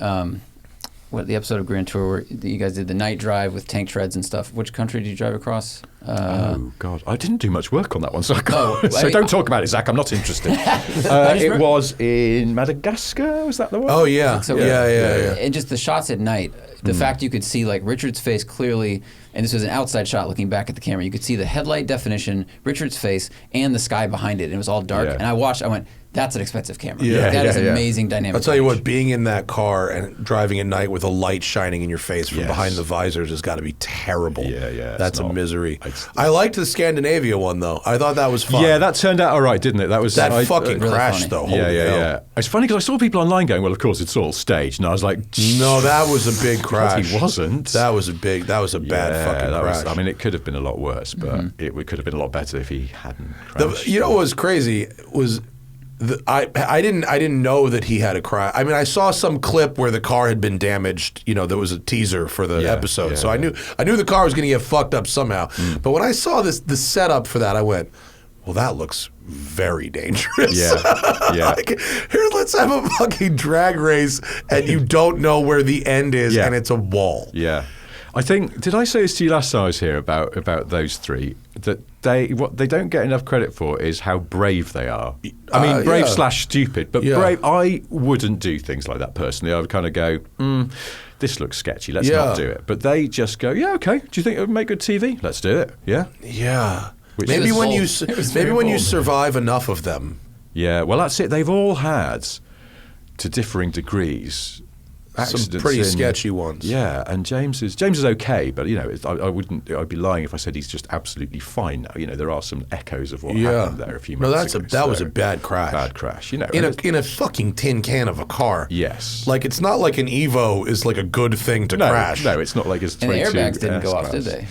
episode of Grand Tour where you guys did the night drive with tank treads and stuff. Which country did you drive across? Oh God, I didn't do much work on that one, so don't talk about it, Zach. I'm not interested. It was in Madagascar. Was that the one? Oh yeah, so, yeah. And just the shots at night, the fact you could see like Richard's face clearly, and this was an outside shot looking back at the camera. You could see the headlight definition, Richard's face, and the sky behind it. And it was all dark. Yeah. And I went, that's an expensive camera. That is amazing dynamic. I'll tell you what, being in that car and driving at night with a light shining in your face from behind the visors has got to be terrible. Yeah. That's a misery. I liked the Scandinavia one, though. I thought that was fun. Yeah, that turned out all right, didn't it? That fucking really crashed, though. Yeah. It's funny because I saw people online going, well, of course, it's all staged. And I was like, no, that was a big crash. He wasn't. That was a bad fucking crash. It could have been a lot worse, but it could have been a lot better if he hadn't crashed. You know what was crazy was... I didn't know that he had a crash. I mean, I saw some clip where the car had been damaged. There was a teaser for the episode, so I knew the car was going to get fucked up somehow. But when I saw the setup for that, I went, "Well, that looks very dangerous." Yeah. Like, here, let's have a fucking drag race, and you don't know where the end is, and it's a wall. Yeah. I think, did I say this to you last time I was here about those three, that what they don't get enough credit for is how brave they are. I mean, brave / stupid, but brave. I wouldn't do things like that personally. I would kind of go, this looks sketchy, let's not do it. But they just go, yeah, okay, do you think it would make good TV? Let's do it, yeah? Yeah. Which maybe when you bold. survive enough of them. Yeah, well, that's it. They've all had, to differing degrees, accidents. Some pretty sketchy ones. Yeah, and James is okay, but I'd be lying if I said he's just absolutely fine now. There are some echoes of what happened there a few months ago. That was a bad crash. Bad crash, in a fucking tin can of a car. Yes, like it's not like an Evo is like a good thing to crash. No, it's not like his 22 And the airbags didn't go off, did they?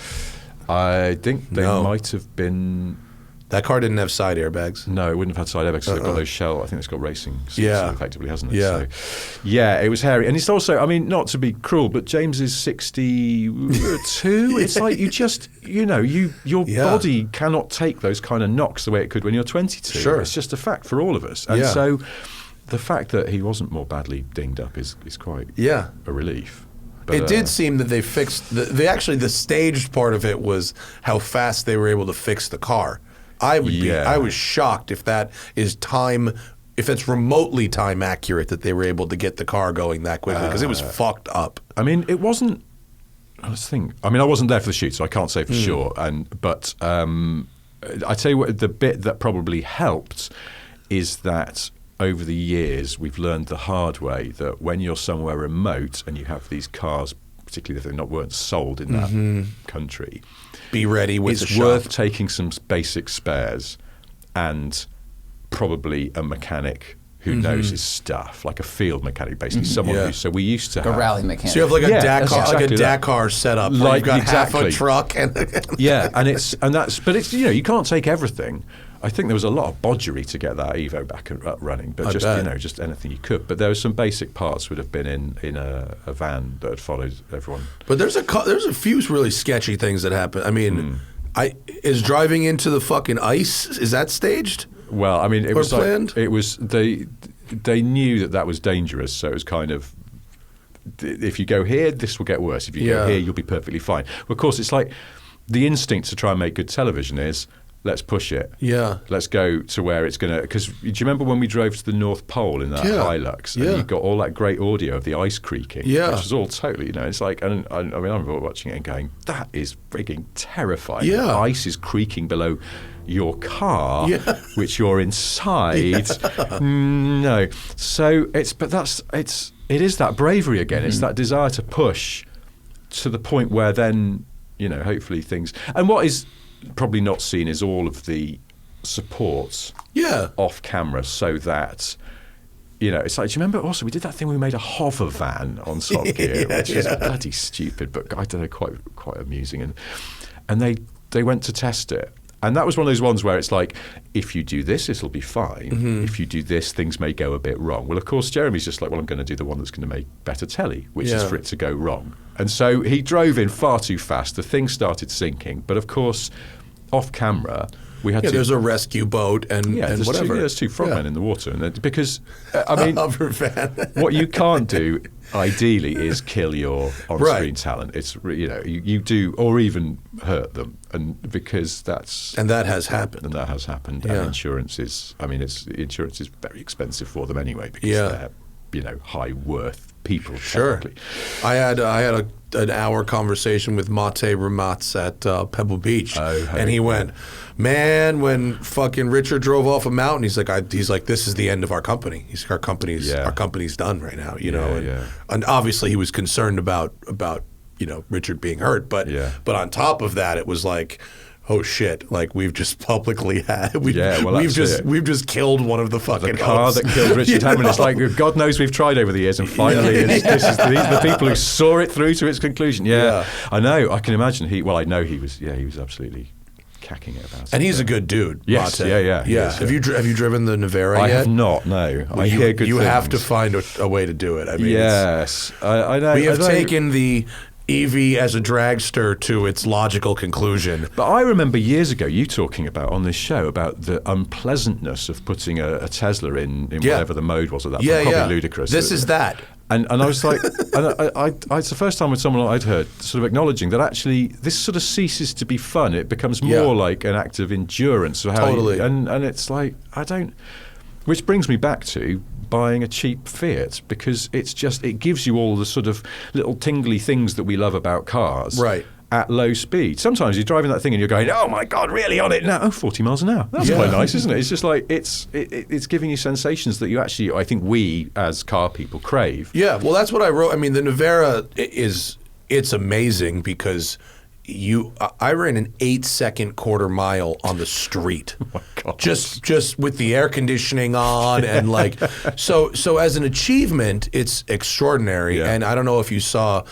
I think they might have been. That car didn't have side airbags. No, it wouldn't have had side airbags. So they've got those shell. I think it's got racing seats effectively, hasn't it? Yeah. So, yeah, it was hairy. And it's also, I mean, not to be cruel, but James is 62. It's like you just, your body cannot take those kind of knocks the way it could when you're 22. Sure. It's just a fact for all of us. And so the fact that he wasn't more badly dinged up is quite a relief. But, it did seem that they fixed, the staged part of it was how fast they were able to fix the car. I was shocked if that is if it's remotely time accurate that they were able to get the car going that quickly, because it was fucked up. I mean, it wasn't. Let's think. I mean, I wasn't there for the shoot, so I can't say for sure. But I tell you what, the bit that probably helped is that over the years we've learned the hard way that when you're somewhere remote and you have these cars, particularly if they weren't sold in that country. Be ready with it's the shop. worth taking some basic spares and probably a mechanic who knows his stuff, like a field mechanic, basically someone who. So we used to have a rally mechanic. So you have like a exactly Dakar setup, where you've got half a truck and but it's you can't take everything. I think there was a lot of bodgery to get that Evo back up running, but just anything you could. But there were some basic parts would have been in a van that had followed everyone. But there's a few really sketchy things that happen. I mean, is driving into the fucking ice, is that staged? Well, I mean, it was planned? Like, it was they knew that was dangerous, so it was kind of, if you go here, this will get worse. If you go here, you'll be perfectly fine. Well, of course, it's like the instinct to try and make good television is, let's push it. Yeah. Let's go to where it's going to... Because do you remember when we drove to the North Pole in that Hilux? And you got all that great audio of the ice creaking. Yeah. Which was all totally, it's like... And I remember watching it and going, that is frigging terrifying. Yeah. The ice is creaking below your car, which you're inside. No. So it is that bravery again. It's that desire to push to the point where then, hopefully things... And what is... probably not seen is all of the supports off camera, so that it's like, do you remember also we did that thing where we made a hover van on Top Gear, which is bloody stupid, but I don't know, quite amusing, and they went to test it. And that was one of those ones where it's like, if you do this, it'll be fine. If you do this, things may go a bit wrong. Well, of course, Jeremy's just like, well, I'm going to do the one that's going to make better telly, which is for it to go wrong. And so he drove in far too fast. The thing started sinking. But of course, off camera, we had to... there's a rescue boat and whatever. There's two frogmen in the water. And because, I mean, what you can't do, ideally, is kill your on-screen talent. It's, you do, or even hurt them. And because that's... And that has happened. And that has happened. And insurance is, insurance is very expensive for them anyway, because they're, high worth people. Sure. I had an hour conversation with Mate Ramatz at Pebble Beach, and he went, man, when fucking Richard drove off a mountain, he's like, this is the end of our company. Our company's done right now, and obviously he was concerned about Richard being hurt, but on top of that, it was like, oh shit! Like we've just publicly we've just killed one of the fucking car that killed Richard Hammond. It's like God knows we've tried over the years, and finally, these are the people who saw it through to its conclusion. I know. I can imagine I know he was absolutely cacking it about it. And he's a good dude. Yes, Mate. yeah. Have you driven the Nevera yet? I have not. No, well, I hear good. You things. have to find a way to do it. I mean, yes, I know. We have taken the EV as a dragster to its logical conclusion. But I remember years ago you talking about on this show about the unpleasantness of putting a Tesla in whatever the mode was at that point. Probably ludicrous. This is that. And I was like, it's the first time with someone I'd heard sort of acknowledging that actually this sort of ceases to be fun. It becomes more like an act of endurance. Totally. And it's like, Which brings me back to buying a cheap Fiat, because it gives you all the sort of little tingly things that we love about cars. Right. At low speed. Sometimes you're driving that thing and you're going, oh my God, really on it now? Oh, 40 miles an hour. That's quite nice, isn't it? It's just like, it's giving you sensations that you actually, I think we as car people crave. Yeah, well, that's what I wrote. I mean, the Nevera it's amazing because I ran an 8-second quarter mile on the street. Oh my God. Just with the air conditioning on and like, so as an achievement, it's extraordinary. Yeah. And I don't know if you saw,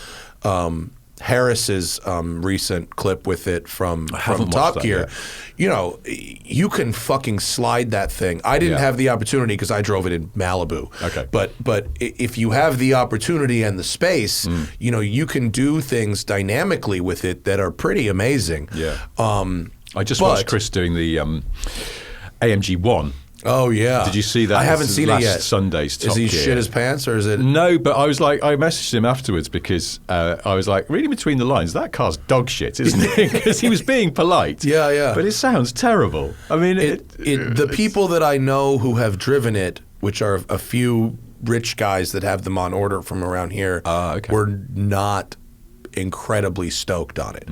Harris's recent clip with it from Top Gear. You know, you can fucking slide that thing. I didn't have the opportunity because I drove it in Malibu. Okay. But if you have the opportunity and the space, you know, you can do things dynamically with it that are pretty amazing. Yeah. I just watched Chris doing the AMG One. Oh yeah! Did you see that? I haven't seen it yet. Sunday's Top Is he Gear. shit his pants or is it? No, but I was like, I messaged him afterwards because I was like, reading between the lines, that car's dog shit, isn't it? Because he was being polite. Yeah. But it sounds terrible. I mean, the people that I know who have driven it, which are a few rich guys that have them on order from around here, were not incredibly stoked on it.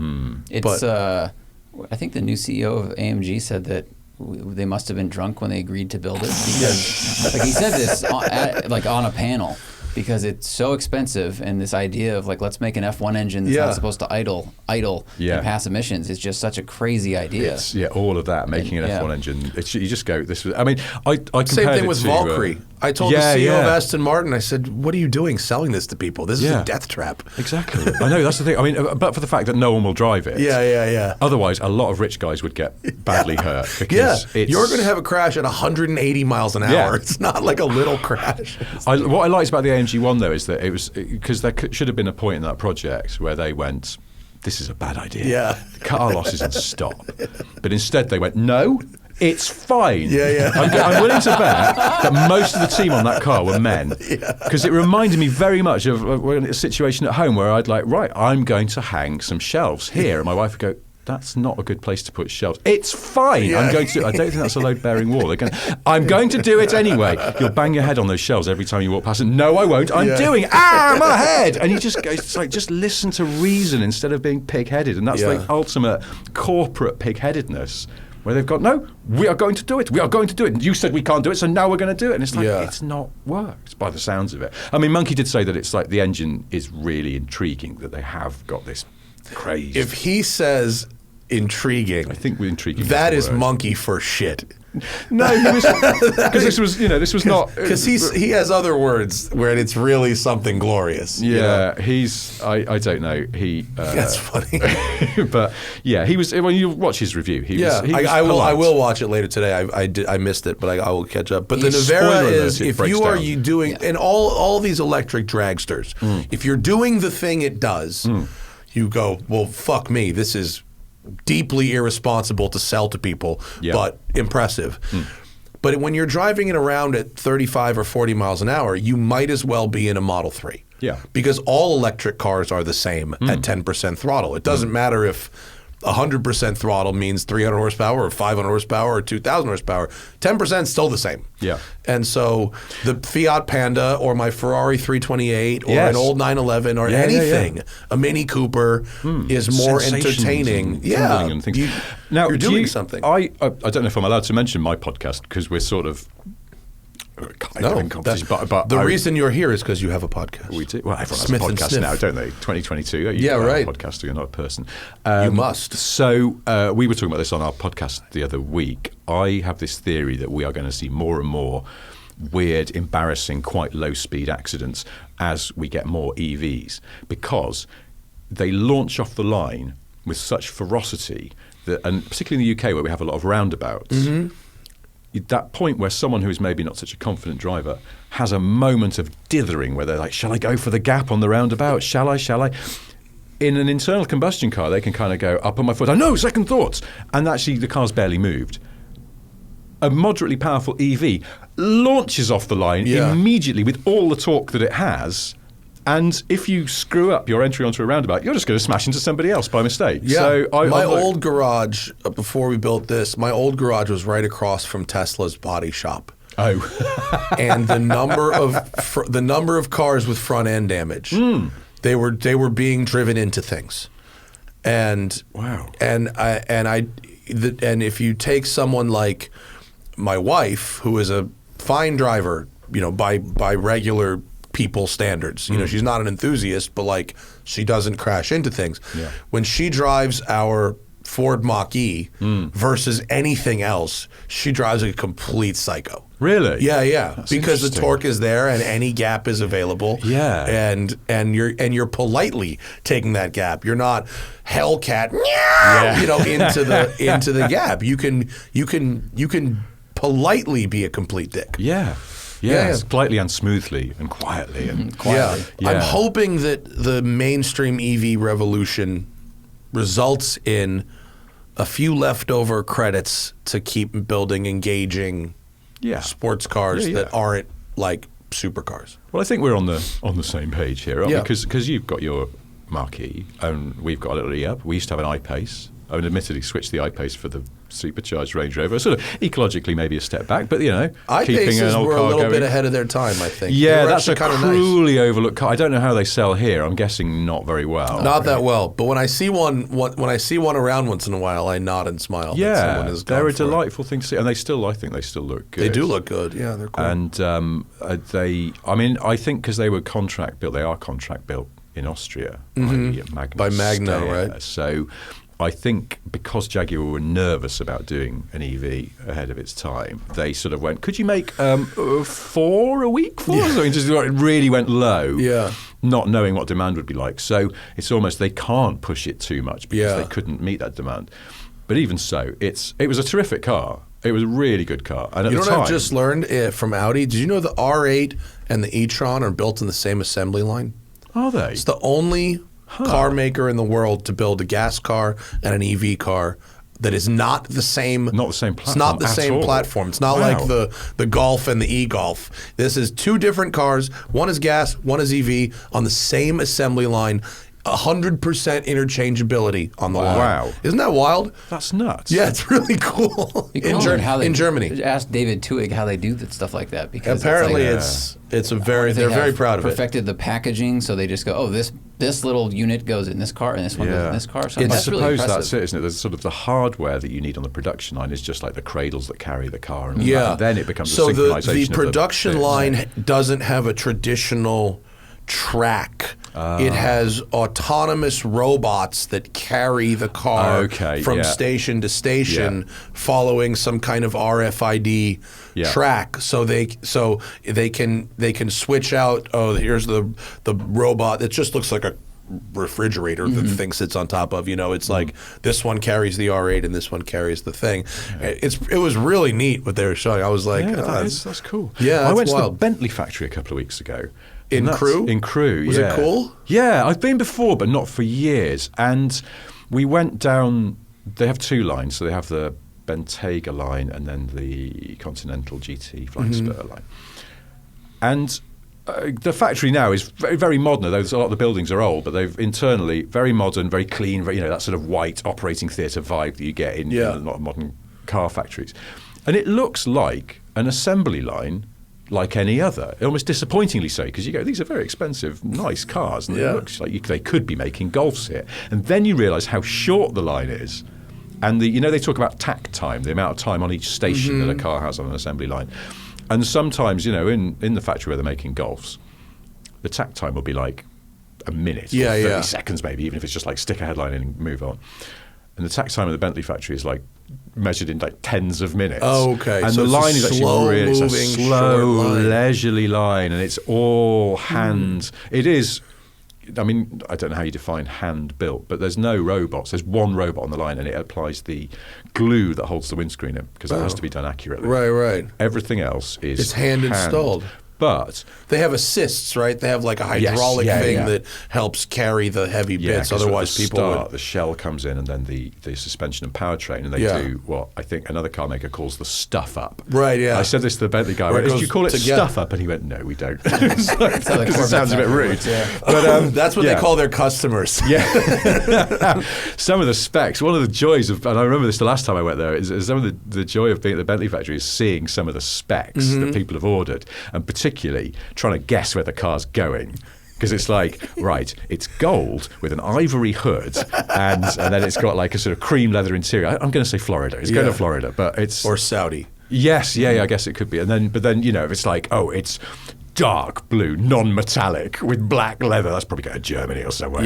It's I think the new CEO of AMG said that they must have been drunk when they agreed to build it, because like he said this on a panel, because it's so expensive, and this idea of like, let's make an F1 engine that's not supposed to idle and pass emissions is just such a crazy idea. All of that, making an F1 engine. You just go, this was, I mean, I compared same thing it with to, Valkyrie. I told the CEO of Aston Martin, I said, what are you doing selling this to people? This is a death trap. Exactly. I know, that's the thing. I mean, but for the fact that no one will drive it. Yeah. Otherwise, a lot of rich guys would get badly hurt. Because you're going to have a crash at 180 miles an hour. Yeah. It's not like a little crash. What I liked about the AMG One, though, is that it was, because there should have been a point in that project where they went, this is a bad idea. Yeah. Cut our losses and stop. But instead they went, no, it's fine. Yeah. I'm willing to bet that most of the team on that car were men. Because it reminded me very much of a situation at home where I'd like, right, I'm going to hang some shelves here. And my wife would go, that's not a good place to put shelves. It's fine. I'm going to do it. I don't think that's a load-bearing wall. I'm going to do it anyway. You'll bang your head on those shelves every time you walk past. And no, I won't. I'm doing it. My head. And you just go, it's like, just listen to reason instead of being pig-headed. And that's the ultimate corporate pig-headedness, where they've got, no, we are going to do it. We are going to do it. And you said we can't do it, so now we're going to do it. And it's like, it's not worked by the sounds of it. I mean, Monkey did say that it's like the engine is really intriguing, that they have got this craze. If he says intriguing, I think we're intriguing. That is Monkey for shit. No, he was, because this was not, because he has other words where it's really something glorious. Yeah, I don't know. That's funny. But yeah, he was. When you watch his review, he was I will watch it later today. I missed it, but I will catch up. But the Nevera is, if you are doing, and all these electric dragsters, if you're doing the thing it does, you go, well, fuck me, this is deeply irresponsible to sell to people, but impressive. But when you're driving it around at 35 or 40 miles an hour, you might as well be in a Model 3. Yeah. Because all electric cars are the same at 10% throttle. It doesn't matter if 100% throttle means 300 horsepower or 500 horsepower or 2,000 horsepower. 10% is still the same. Yeah. And so the Fiat Panda or my Ferrari 328 or an old 911 or anything, a Mini Cooper is more entertaining. And things. Now, you're doing something. I don't know if I'm allowed to mention my podcast, because we're sort of but the reason you're here is because you have a podcast. We do. Well, everyone Smith has a podcast now, don't they? 2022. You right. A podcaster, you're not a person. You must. So we were talking about this on our podcast the other week. I have this theory that we are going to see more and more weird, embarrassing, quite low-speed accidents as we get more EVs, because they launch off the line with such ferocity that, and particularly in the UK where we have a lot of roundabouts. That point where someone who is maybe not such a confident driver has a moment of dithering where they're like, shall I go for the gap on the roundabout? Shall I? In an internal combustion car, they can kind of go, I'll put my foot down. No, second thoughts. And actually the car's barely moved. A moderately powerful EV launches off the line immediately with all the torque that it has. And if you screw up your entry onto a roundabout, you're just going to smash into somebody else by mistake. Yeah. So my old garage, before we built this, my old garage was right across from Tesla's body shop. Oh. And the number of cars with front end damage. They were being driven into things. And wow. And if you take someone like my wife, who is a fine driver, by regular people standards, she's not an enthusiast, but like she doesn't crash into things. Yeah. When she drives our Ford Mach-E versus anything else, she drives like a complete psycho. Really? Yeah. That's because the interesting. torque is there and any gap is available. Yeah. And you're politely taking that gap. You're not Hellcat, into the gap. You can politely be a complete dick. Yeah. Politely and smoothly and quietly and quietly. Yeah. I'm hoping that the mainstream EV revolution results in a few leftover credits to keep building engaging sports cars that aren't like supercars. Well, I think we're on the same page here, aren't we? Yeah. Because you've got your Mach-E and we've got a little E-Up. We used to have an I-Pace. I mean, admittedly switched the I-Pace for the supercharged Range Rover. Sort of ecologically maybe a step back, but keeping I-Paces an old were car a little going. bit ahead of their time, I think. Yeah, They were that's a actually kinda cruelly overlooked car. I don't know how they sell here. I'm guessing not very well. Not that well, but when I see one around once in a while, I nod and smile. that someone Yeah, has they're gone a for it. delightful thing to see, and I think they still look good. They do look good. Yeah, they're cool. And I think because they were contract built, they are contract built in Austria By Magna, Steyr. right? So I think because Jaguar were nervous about doing an EV ahead of its time, they sort of went, could you make 4 a week for us? I mean, just it really went low, not knowing what demand would be like. So it's almost they can't push it too much because they couldn't meet that demand. But even so, it was a terrific car. It was a really good car. And at You know the what time, I've just learned from Audi? Did you know the R8 and the e-tron are built in the same assembly line? are they? It's the only car maker in the world to build a gas car and an EV car that is not the same. Not the same It's not the platform at same all. platform. It's not like the Golf and the e-Golf. This is 2 different cars. One is gas, one is EV on the same assembly line. 100% interchangeability on the line. Wow. Isn't that wild? That's nuts. Yeah, it's really cool. In Germany. Ask David Tuig how they do that stuff like that, because Apparently it's they're very proud of it. Perfected the packaging, so they just go, oh, this little unit goes in this car, and this one goes in this car. So I that's really suppose impressive. that's it, isn't it? There's sort of the hardware that you need on the production line is just like the cradles that carry the car, and then it becomes a synchronization. So the of production the line doesn't have a traditional track. It has autonomous robots that carry the car from station to station, following some kind of RFID track. So they can switch out. Oh, here's the robot that just looks like a refrigerator that the thing sits on top of. It's like this one carries the R8 and this one carries the thing. It was really neat what they were showing. I was like, that's cool. Yeah, I went wild. to the Bentley factory a couple of weeks ago. In Crewe? In Crewe, Was it cool? Yeah, I've been before, but not for years. And we went down, they have 2 lines. So they have the Bentayga line and then the Continental GT Flying Spur line. And the factory now is very, very modern, although a lot of the buildings are old, but they've internally very modern, very clean, very, that sort of white operating theatre vibe that you get in a lot of modern car factories. And it looks like an assembly line like any other, almost disappointingly so, because you go, these are very expensive, nice cars, and it looks like they could be making Golfs here. And then you realise how short the line is. And they talk about takt time, the amount of time on each station that a car has on an assembly line. And sometimes, in the factory where they're making Golfs, the takt time will be like a minute, or 30 seconds maybe, even if it's just like stick a headline in and move on. And the takt time of the Bentley factory is like measured in like tens of minutes. Oh, okay. And so the line is actually really, it's a slow, line. leisurely line, and it's all hand. It is. I mean, I don't know how you define hand built, but there's no robots. There's one robot on the line, and it applies the glue that holds the windscreen in because it has to be done accurately. Right. Everything else is It's hand installed. But they have assists, right? They have like a hydraulic thing that helps carry the heavy bits. Otherwise, the shell comes in, and then the suspension and powertrain, and they do what I think another car maker calls the stuff up. Right. Yeah. I said this to the Bentley guy. Do you call it stuff up? And he went, "No, we don't." Because it sounds a bit rude. But that's what they call their customers. Yeah. Some of the specs. One of the joys of, and I remember this the last time I went there, is some of the joy of being at the Bentley factory is seeing some of the specs that people have ordered, and particularly trying to guess where the car's going. Because it's like, right, it's gold with an ivory hood, and then it's got like a sort of cream leather interior. I'm going to say Florida. It's going to Florida, but it's... Or Saudi. Yes, I guess it could be. But then, if it's like, oh, it's dark blue, non-metallic with black leather, that's probably going to Germany or somewhere.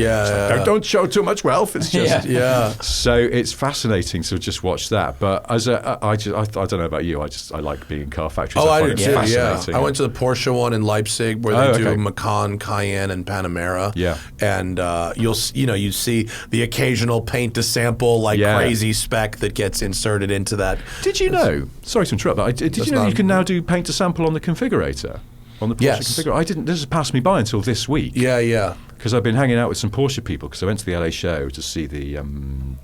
Don't show too much wealth. It's just So it's fascinating to just watch that. But as I don't know about you, I like being in car factories. I do too. Fascinating. I went to the Porsche one in Leipzig where they do Macan, Cayenne, and Panamera. Yeah, and you see the occasional paint to sample crazy spec that gets inserted into that. Did you know? Sorry to interrupt, but did you know you can now do paint to sample on the configurator? On the Porsche configurator. I didn't. This has passed me by until this week. Yeah. Because I've been hanging out with some Porsche people. Because I went to the LA show to see the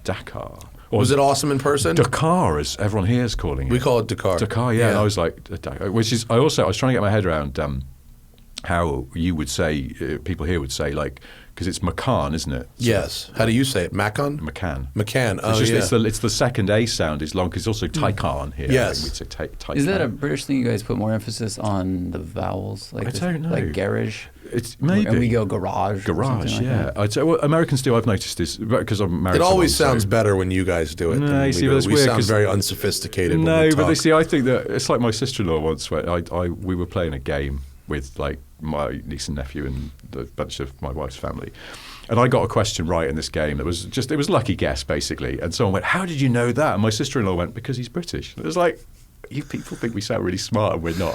Dakar. Was it awesome in person? Dakar, as everyone here is calling it. We call it Dakar. Dakar, yeah. And I was like, which is. I was trying to get my head around how you would say, people here would say, like, because it's Macan, isn't it? Yes. How do you say it? Macan? Macan. Macan. It's the second A sound is long, because it's also Taycan here. Yes. We'd say Taycan. Is that a British thing? You guys put more emphasis on the vowels? I don't know. Like garage? It's maybe. And we go garage. Garage, like I'd say what Americans do, I've noticed, is because I'm married. It always sounds better when you guys do it. No, we sound very unsophisticated. No, but see, I think that it's like my sister-in-law once, where we were playing a game with like my niece and nephew and a bunch of my wife's family. And I got a question right in this game. It was lucky guess, basically. And someone went, "How did you know that?" And my sister-in-law went, "Because he's British." And it was like, you people think we sound really smart, and we're not.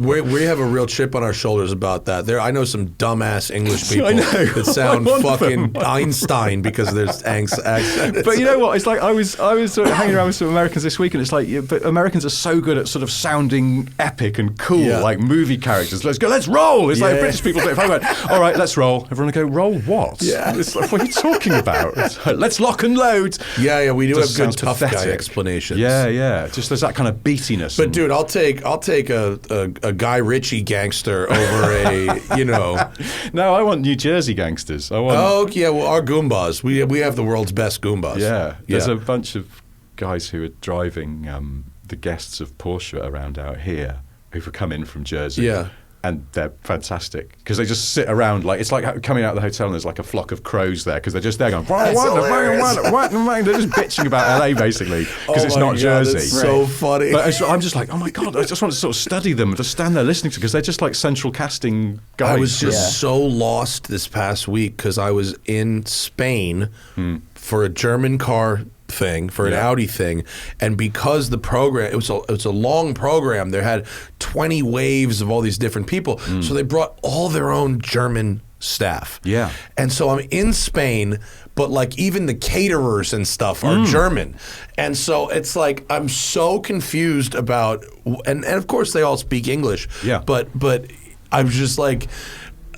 We have a real chip on our shoulders about that. I know some dumbass English people that sound fucking Einstein because there's accent. But you know what? It's like I was sort of hanging around with some Americans this week, and it's like, but Americans are so good at sort of sounding epic and cool, like movie characters. Let's go, let's roll. It's like British people. If I went, all right, let's roll, everyone would go, roll what? Yeah. It's like, what are you talking about? Like, let's lock and load. Yeah, we do have good tough guy explanations. Yeah. Just there's that kind of beatiness. But dude, I'll take a Guy Ritchie gangster over a No, I want New Jersey gangsters. Well, our Goombas. We have the world's best Goombas. Yeah, there's a bunch of guys who are driving the guests of Porsche around out here who've come in from Jersey. Yeah. And they're fantastic because they just sit around it's like coming out of the hotel and there's like a flock of crows there because they're just there going they're just bitching about LA basically because it's not Jersey. That's so funny. But I'm just like, oh my god, I just want to sort of study them and just stand there listening to because they're just like central casting guys. I was just so lost this past week because I was in Spain for a German car thing, for an Audi thing, and because the program, it was a long program, there had 20 waves of all these different people, so they brought all their own German staff. Yeah. And so I'm in Spain, but like even the caterers and stuff are German. And so it's like I'm so confused about, and of course they all speak English, but I was just like,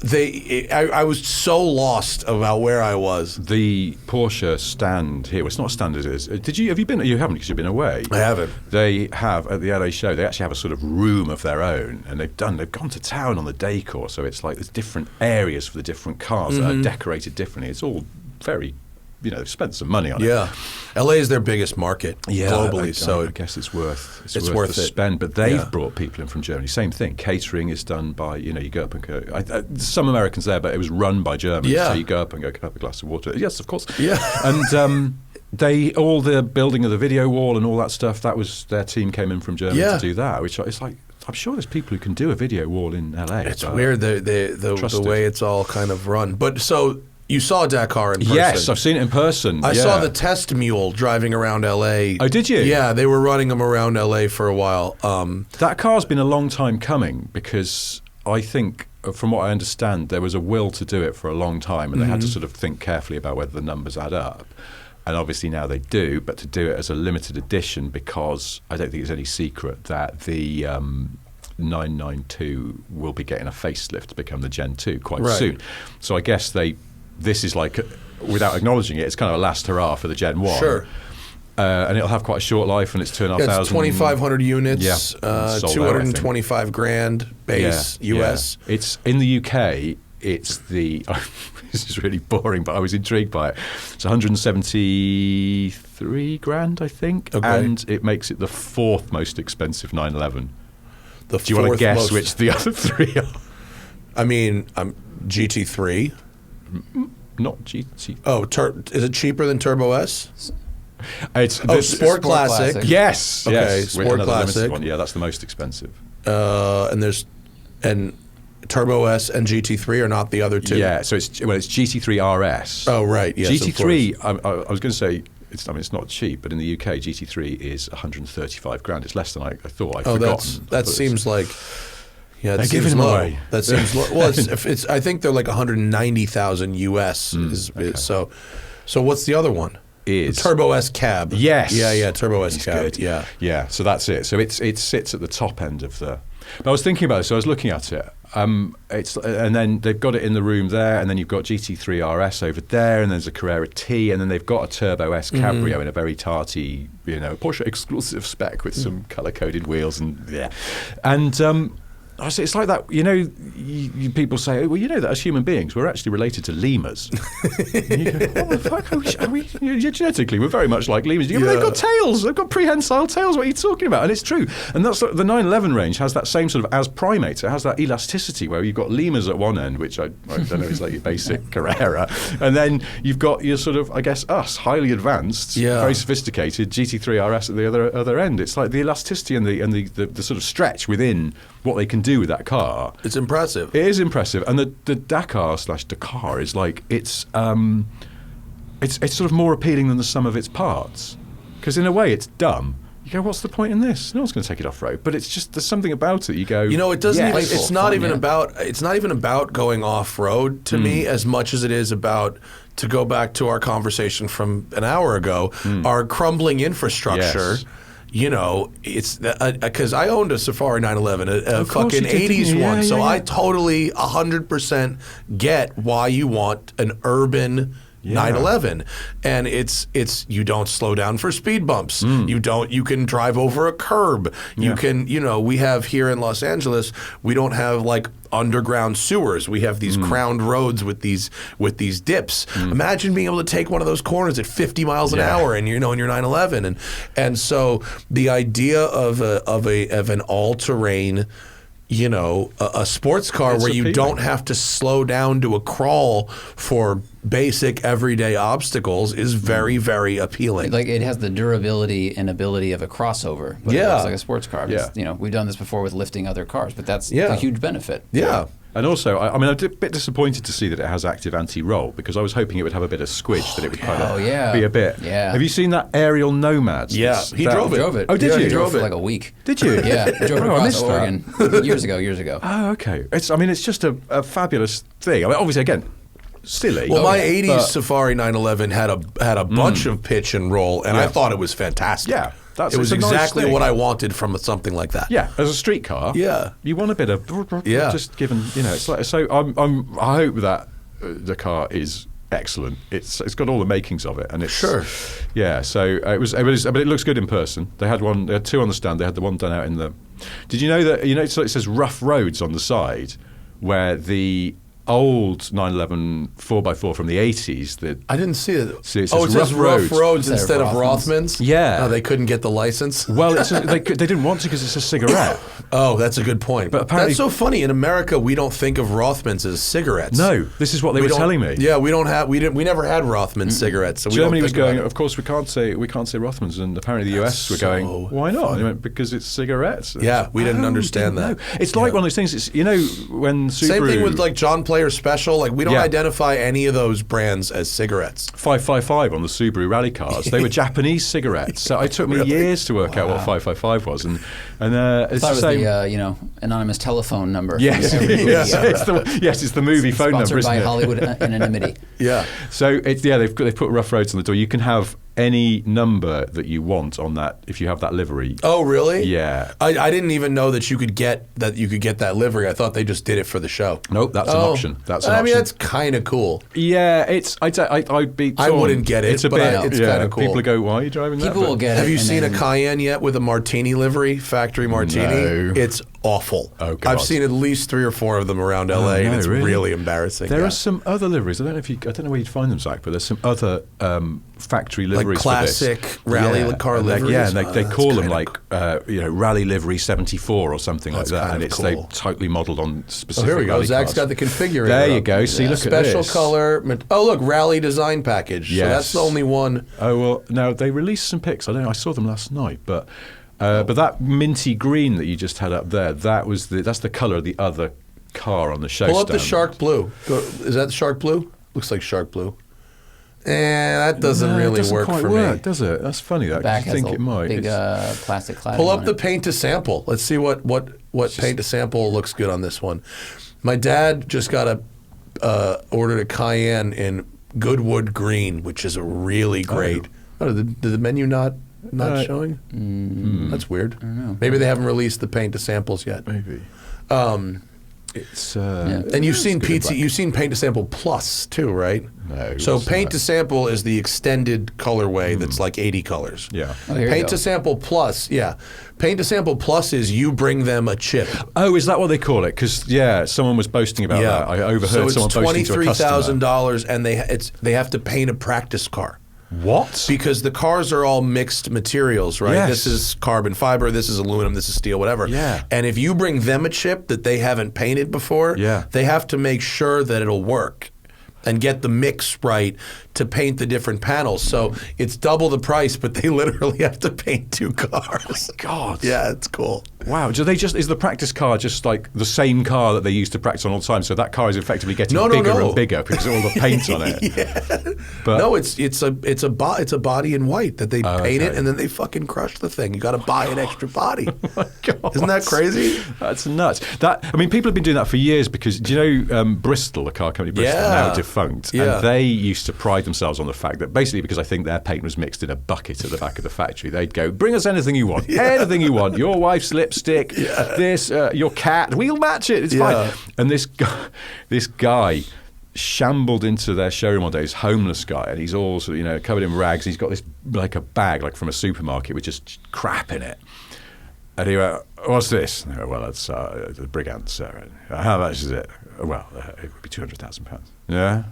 I was so lost about where I was. The Porsche stand here, well, it's not a stand, it is. Have you been? You haven't because you've been away. I haven't. They have, at the LA show, they actually have a sort of room of their own, and they've gone to town on the decor, so it's like there's different areas for the different cars that are decorated differently. It's all very, they've spent some money on it. Yeah. LA is their biggest market globally, so I guess it's worth the spend. But they've brought people in from Germany. Same thing. Catering is done by, you go up and go. Some Americans there, but it was run by Germans. Yeah. So you go up and go, "Can I have a glass of water?" Yes, of course. Yeah. And all the building of the video wall and all that stuff, that was their team came in from Germany to do that, which it's like, I'm sure there's people who can do a video wall in LA. It's weird the way it's all kind of run. But so you saw Dakar in person. Yes, I've seen it in person. I saw the test mule driving around LA. Oh, did you? Yeah, they were running them around LA for a while. That car's been a long time coming because I think, from what I understand, there was a will to do it for a long time, and they had to sort of think carefully about whether the numbers add up. And obviously now they do, but to do it as a limited edition, because I don't think it's any secret that the 992 will be getting a facelift to become the Gen 2 quite Right. soon. So I guess this is like, without acknowledging it, it's kind of a last hurrah for the Gen 1. Sure. And it'll have quite a short life, and it's 2,500. It's 2,500 units, Yeah, sold out, 225 grand base US. Yeah. It's in the UK. It's the this is really boring, but I was intrigued by it. It's 173 grand, I think, and it makes it the fourth most expensive 911. Do you want to guess which the other three are? I mean, GT3. Not GT. Oh, is it cheaper than Turbo S? It's Sport Classic. Yes, Okay, yes. Sport Classic. One. Yeah, that's the most expensive. And Turbo S and GT3 are not the other two. Yeah, so it's GT3 RS. Oh, right. Yes, GT3. I was going to say it's not cheap, but in the UK, GT3 is 135 grand. It's less than I thought. I'd forgotten. That seems like. Yeah, they're giving them away. That seems low. Well, I think they're like 190,000 US. So what's the other one? Is the Turbo S cab. Yes. Yeah, Turbo S cab. Good. Yeah. Yeah, so that's it. So it sits at the top end of the. But I was thinking about it, so I was looking at it. And then they've got it in the room there, and then you've got GT3 RS over there, and there's a Carrera T, and then they've got a Turbo S Cabrio in a very tarty, Porsche exclusive spec with some color-coded wheels, and it's like that, you people say, well, that as human beings, we're actually related to lemurs. And you go, what the fuck are we? Genetically, we're very much like lemurs. You go, they've got tails. They've got prehensile tails. What are you talking about? And it's true. And that's the 911 range has that same sort of, as primates, it has that elasticity where you've got lemurs at one end, which I don't know is like your basic Carrera. And then you've got your sort of, I guess, us, highly advanced, very sophisticated GT3 RS at the other end. It's like the elasticity and the sort of stretch within what they can do with that car. It's impressive. It is impressive, and the Dakar/Dakar is like it's sort of more appealing than the sum of its parts, because in a way it's dumb. You go, what's the point in this? No one's going to take it off road, but it's just there's something about it. You go, it doesn't even. It's not even about. It's not even about going off road to me as much as it is about. To go back to our conversation from an hour ago, our crumbling infrastructure. Yes. It's because I owned a Safari 911, a fucking 80s one, so I totally 100% get why you want an urban 911, and it's you don't slow down for speed bumps. You can drive over a curb. You can, we have here in Los Angeles, we don't have like underground sewers. We have these crowned roads with these dips. Imagine being able to take one of those corners at 50 miles an hour, and in your 911, and so the idea of an all-terrain. A sports car where you don't have to slow down to a crawl for basic everyday obstacles is very, very appealing. Like it has the durability and ability of a crossover, but it looks like a sports car. Yeah. We've done this before with lifting other cars, but that's a huge benefit. Yeah. And also, I'm a bit disappointed to see that it has active anti-roll, because I was hoping it would have a bit of squidge, that it would kind of be a bit. Yeah. Have you seen that aerial Nomad? Yeah, he drove it. Oh, did you? He drove it for like a week. Did you? Yeah, I drove it across Oregon years ago. Oh, okay. It's just a fabulous thing. I mean, obviously, again, silly. Well, my 80s Safari 911 had a bunch of pitch and roll, and I thought it was fantastic. Yeah. It was exactly what I wanted from something like that. Yeah, as a street car. Yeah, you want a bit of just given. It's like so. I hope that the car is excellent. It's got all the makings of it, and it's Yeah, so it was, but it looks good in person. They had two on the stand. They had the one done out in the. Did you know that so it says rough roads on the side, where the old 911 4x4 from the 80s. I didn't see it. So it says rough roads instead of Rothmans? Yeah. Oh, they couldn't get the license? Well, they didn't want to because it's a cigarette. Oh, that's a good point. But apparently, that's so funny. In America, we don't think of Rothmans as cigarettes. No, this is what they were telling me. Yeah, we never had Rothmans cigarettes. So Germany was going, of course, we can't say Rothmans, and apparently the US were going, why not? And they went, because it's cigarettes. Yeah, we didn't understand that. It's like one of those things. It's, when Subaru... Same thing with like John Player Special. Like we don't identify any of those brands as cigarettes. 555 on the Subaru rally cars. They were Japanese cigarettes. So it took me years to work out what 555 was, and it's I thought the it was same. the anonymous telephone number. Yes, it's the movie phone number. Sponsored by Hollywood Anonymity. Yeah. So they've put rough roads on the door. You can have any number that you want on that if you have that livery. Oh, really? Yeah. I didn't even know that you could get that livery. I thought they just did it for the show. Nope, that's an option. That's an option. I mean, that's kind of cool. Yeah, it's. I'd be. I wouldn't get it. It's a but bit. it's kind of cool. People go, "Why are you driving that?" People will get it. Have you seen a Cayenne yet with a Martini livery, factory Martini? No. It's awful. Oh, God. I've seen at least 3 or 4 of them around LA, and it's really embarrassing. There are some other liveries. I don't know where you'd find them, Zach, but there's some other factory liveries, like classic for this. rally car liveries. Yeah, and they call them like Rally Livery 74 or something like that, and it's cool. they totally modelled on specific. Oh, here we go. rally Zach's cars. got the configurator. There you up. go. See, look at this. Special color. Oh, look, rally design package. Yes. So that's the only one. Oh well, now they released some pics. I don't know. I saw them last night, but that minty green that you just had up there, that's the color of the other car on the show. Pull up the stand. shark blue. Is that the shark blue? Looks like shark blue. That doesn't really it doesn't work quite for work, me. does it? That's funny. That Back I has think a it might. big plastic cladding. Pull up on the it. paint to sample. Let's see what paint to sample looks good on this one. My dad just got ordered a Cayenne in Goodwood Green, which is a really great. Oh, did the menu not showing? That's weird. I don't know. Maybe they haven't released the paint to samples yet. Maybe. It's and you've seen Paint to Sample Plus too, right? No. So Paint to Sample is the extended colorway that's like 80 colors. Yeah. Oh, here you Paint go. to Sample Plus, Paint to Sample Plus is you bring them a chip. Oh, is that what they call it? Because someone was boasting about that. I overheard someone boasting to a customer. $23,000, and they have to paint a practice car. What? Because the cars are all mixed materials, right? Yes. This is carbon fiber, this is aluminum, this is steel, whatever. Yeah. And if you bring them a chip that they haven't painted before, they have to make sure that it'll work and get the mix right to paint the different panels. So it's double the price, but they literally have to paint 2 cars. God. Yeah, it's cool. Wow. Do they is the practice car just like the same car that they used to practice on all the time? So that car is effectively getting bigger and bigger because of all the paint on it. But no, it's a body in white that they paint it and then they fucking crush the thing. You got to buy an extra body. Oh my God. Isn't that crazy? That's nuts. People have been doing that for years because do you know Bristol, the car company Bristol, now defunct, and they used to pride themselves on the fact that basically because I think their paint was mixed in a bucket at the back of the factory, they'd go, bring us anything you want, anything you want, your wife's lipstick, this, your cat, we'll match it, it's fine. And this guy shambled into their showroom one day, this homeless guy, and he's all sort of, covered in rags. He's got this like a bag like from a supermarket with just crap in it. And he went, what's this? And I went, well, it's the Brigance. How much is it? Well, it would be £200,000. Yeah?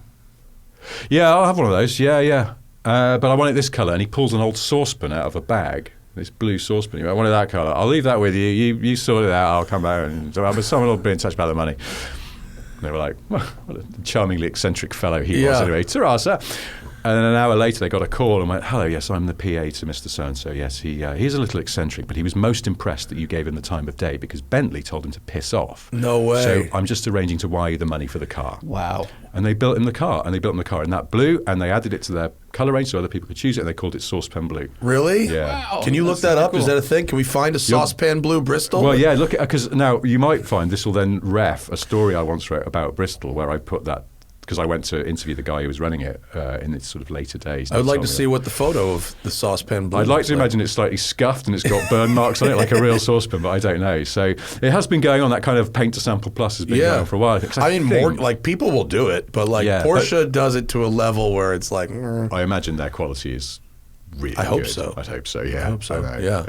Yeah, I'll have one of those. Yeah. But I want it this colour. And he pulls an old saucepan out of a bag, this blue saucepan. He went, I want it that colour. I'll leave that with you. You sort it out. I'll come back. But someone will be in touch about the money. And they were like, well, what a charmingly eccentric fellow he was anyway. Ta-ra, sir. And then an hour later, they got a call and went, hello, yes, I'm the PA to Mr. So-and-so. Yes, he's a little eccentric, but he was most impressed that you gave him the time of day because Bentley told him to piss off. No way. So I'm just arranging to wire you the money for the car. Wow. And they built him the car, in that blue, and they added it to their colour range so other people could choose it, and they called it Saucepan Blue. Really? Yeah. Wow. Can you look that up? Cool. Is that a thing? Can we find a saucepan blue Bristol? Well, yeah, look at because now you might find this will then ref a story I once wrote about Bristol where I put that because I went to interview the guy who was running it in its sort of later days. I would like to see what the photo of the saucepan blue I'd like looks to imagine it's slightly scuffed and it's got burn marks on it like a real saucepan, but I don't know. So it has been going on, that kind of paint to sample plus has been going on for a while. More like people will do it, but like Porsche does it to a level where it's like I imagine their quality is really I hope good. so. I'd hope so, yeah. I hope so, know. yeah.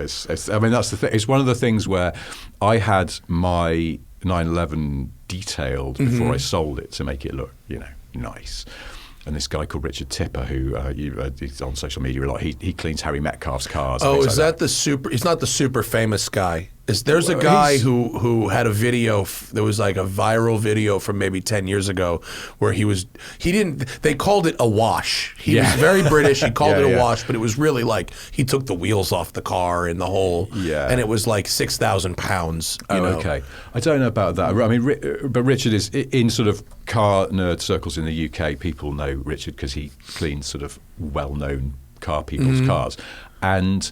I mean, that's the thing. It's one of the things where I had my 911 detailed before I sold it to make it look, nice. And this guy called Richard Tipper, who he's on social media a lot, he cleans Harry Metcalf's cars. Oh, is that the super? He's not the super famous guy. There's a guy who had a video. There was like a viral video from maybe 10 years ago where they called it a wash. He was very British. He called it a wash, but it was really like he took the wheels off the car and the whole. Yeah. And it was like 6,000 pounds. You know? Okay. I don't know about that. I mean, but Richard is in sort of car nerd circles in the UK. People know Richard because he cleans sort of well-known car people's cars, and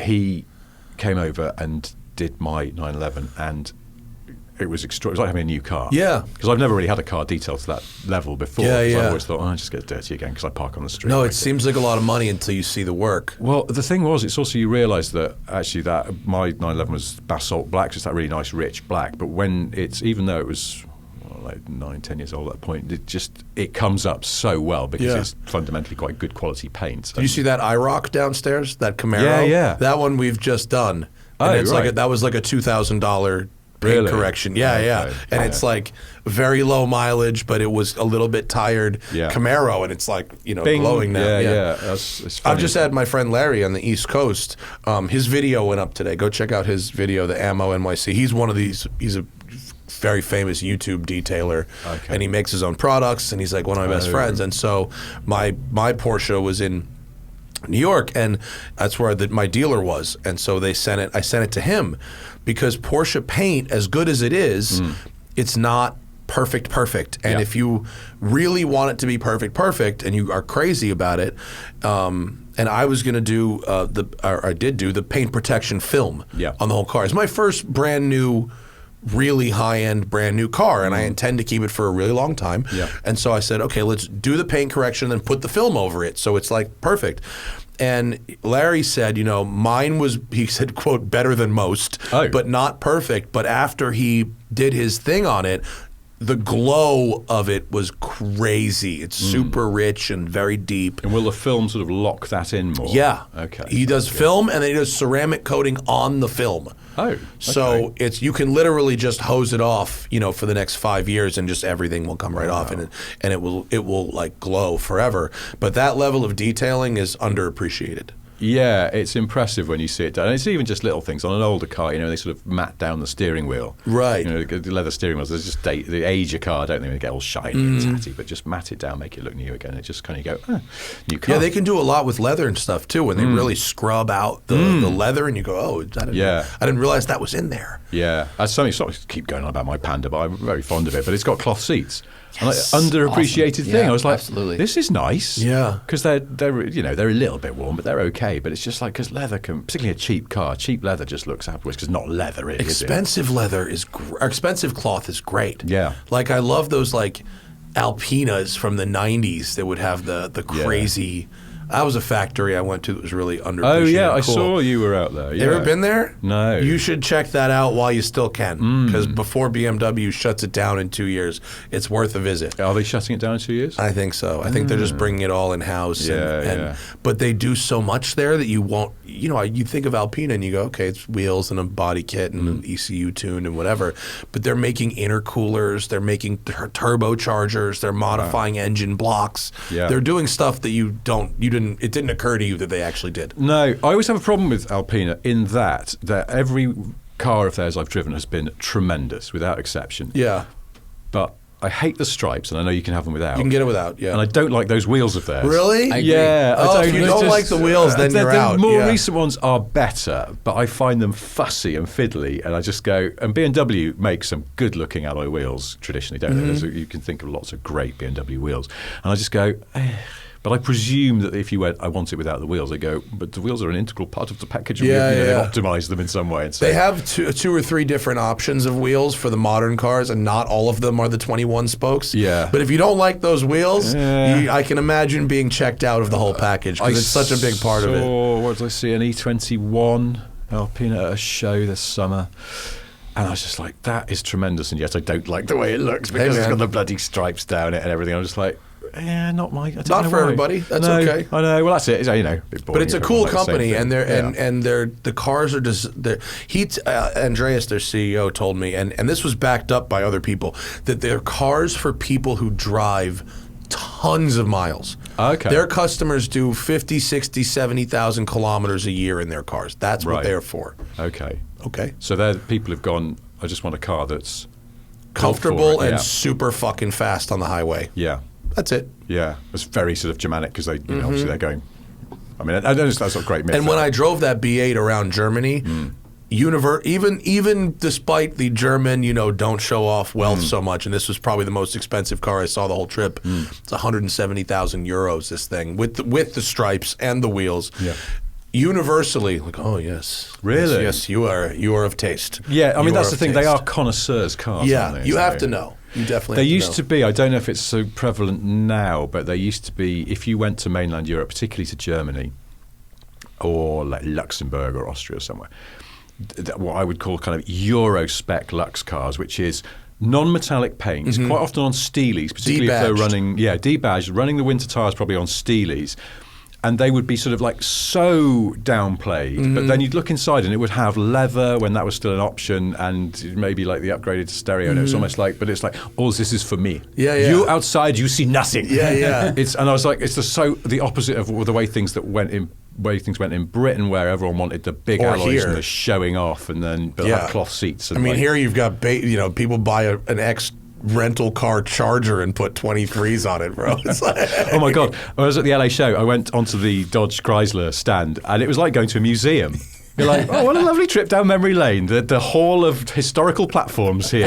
he came over and did my 911, and it was extraordinary. It was like having a new car. Yeah. Because I've never really had a car detailed to that level before. Yeah, yeah. I've always thought, I just get dirty again because I park on the street. No, it seems like a lot of money until you see the work. Well, the thing was, it's also you realise that actually that my 911 was basalt black, so it's that really nice, rich black. But when it's, even though it was like 9-10 years old at that point, it comes up so well because it's fundamentally quite good quality paint. Do you see that IROC downstairs? That Camaro? Yeah. That one we've just done. And it's like that was like a $2,000 paint correction. Yeah, yeah. And it's like very low mileage, but it was a little bit tired Camaro, and it's like, glowing now. Yeah. It's funny. I've just had my friend Larry on the East Coast. His video went up today. Go check out his video, the Ammo NYC. He's one of these. He's a very famous YouTube detailer, and he makes his own products, and he's like one of my best friends. And so my Porsche was in New York, and that's where my dealer was. And so I sent it to him, because Porsche paint, as good as it is, it's not perfect. And if you really want it to be perfect, and you are crazy about it, and I was going to do I did do the paint protection film on the whole car. It's my first brand new, really high-end brand new car, and I intend to keep it for a really long time. And so I said, okay, let's do the paint correction and then put the film over it so it's like perfect. And Larry said, mine was, he said, quote, better than most, but not perfect. But after he did his thing on it, the glow of it was crazy. It's super rich and very deep. And will the film sort of lock that in more? Yeah. Okay. He does film, and then he does ceramic coating on the film. Oh, okay. So you can literally just hose it off, for the next 5 years, and just everything will come right off, and it will like glow forever. But that level of detailing is underappreciated. Yeah, it's impressive when you see it done. And it's even just little things on an older car. They sort of mat down the steering wheel. Right. The leather steering wheels. There's just they age a car, don't they? They get all shiny and tatty, but just mat it down, make it look new again. It just kind of go, new car. Yeah, they can do a lot with leather and stuff too. When they really scrub out the leather, and you go, I didn't realize that was in there. Yeah, that's something. Sorry to keep going on about my Panda, but I'm very fond of it. But it's got cloth seats. Yes. And underappreciated thing. Yeah, I was like, absolutely. This is nice. Yeah, because they're a little bit warm, but they're okay. But it's just like, because leather particularly a cheap car, cheap leather just looks afterwards, because not leather really. Expensive leather expensive cloth is great. Yeah, like I love those like Alpinas from the '90s that would have the crazy. That was a factory I went to that was really underappreciated. Oh yeah, cool. I saw you were out there. You ever been there? No. You should check that out while you still can, because before BMW shuts it down in 2 years, it's worth a visit. Are they shutting it down in 2 years? I think so. I think they're just bringing it all in house. But they do so much there that you won't. You think of Alpina and you go, okay, it's wheels and a body kit and an ECU tune and whatever. But they're making intercoolers. They're making turbochargers. They're modifying engine blocks. Yeah. They're doing stuff that it didn't occur to you that they actually did. No, I always have a problem with Alpina in that every car of theirs I've driven has been tremendous, without exception. Yeah. But I hate the stripes, and I know you can have them without. You can get it without, yeah. And I don't like those wheels of theirs. Really? Yeah. If you don't like the wheels, then you're out. The more recent ones are better, but I find them fussy and fiddly, and I just go, and BMW makes some good-looking alloy wheels traditionally, don't they? You can think of lots of great BMW wheels. And I just go, But I presume that if you went, I want it without the wheels, they go, but the wheels are an integral part of the package. They've optimized them in some way. And so, they have two or three different options of wheels for the modern cars, and not all of them are the 21 spokes. Yeah. But if you don't like those wheels, I can imagine being checked out of the whole package, because it's such a big part of it. What did I see? An E21 Alpina at a show this summer. And I was just like, that is tremendous, and yet I don't like the way it looks, because it's got the bloody stripes down it and everything. I'm just like, not for everybody. That's okay. I know. Well, that's it. It's, a bit boring, but it's a cool like company, and the cars are just. Andreas, their CEO, told me, and this was backed up by other people, that they're cars for people who drive tons of miles. Okay. Their customers do 50, 60, 70,000 kilometers a year in their cars. That's what they're for. Okay. So they're people who've gone, I just want a car that's comfortable and super fucking fast on the highway. Yeah. That's it. Yeah. It's very sort of Germanic, because they, obviously they're going, I mean, that's not great myth. And when I drove that B8 around Germany, even despite the German, don't show off wealth so much, and this was probably the most expensive car I saw the whole trip. It's 170,000 euros, this thing, with the stripes and the wheels. Yeah. universally like, oh yes, Really? yes, you are of taste. Yeah, I mean, You that's are the of thing. They taste. are connoisseurs cars, Yeah, aren't they? you have So- to know. You definitely. They have used to to be, I don't know if it's so prevalent now, but they used to be, if you went to mainland Europe, particularly to Germany or like Luxembourg or Austria or somewhere, what I would call kind of Euro spec Lux cars, which is non-metallic paints, quite often on Steelies, particularly if they're Debadged. running, debadged, running the winter tyres probably on Steelies. And they would be sort of like so downplayed, but then you'd look inside and it would have leather when that was still an option, and maybe like the upgraded stereo. And it was almost like, but it's like, oh, this is for me. Yeah, yeah. You outside, you see nothing. Yeah, yeah. And I was like, it's the opposite of the way things went in Britain, where everyone wanted the big Or alloys here. and the showing off, and then they'll have cloth seats. And I mean, like, here you've got people buy an X rental car Charger and put 23s on it, bro. It's like, oh my God. When I was at the LA show, I went onto the Dodge Chrysler stand, and it was like going to a museum. You're like, oh, what a lovely trip down memory lane. The hall of historical platforms here.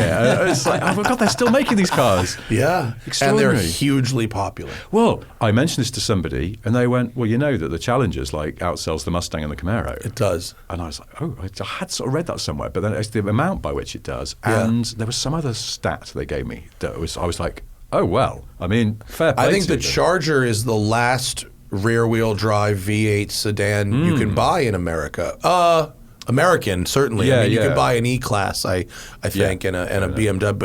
It's like, oh my God, they're still making these cars. yeah, and they're Extraordinary. hugely popular. Well, I mentioned this to somebody, and they went, well, you know that the Challenger's like outsells the Mustang and the Camaro. It does. And I was like, oh, I had sort of read that somewhere, but then it's the amount by which it does. Yeah. And there was some other stat they gave me that I was like, oh, well, I mean, fair play I think to the them. Charger is the last rear-wheel drive V8 sedan you can buy in America. American, certainly. Yeah, I mean, you yeah. can buy an E-Class, I think, and a BMW,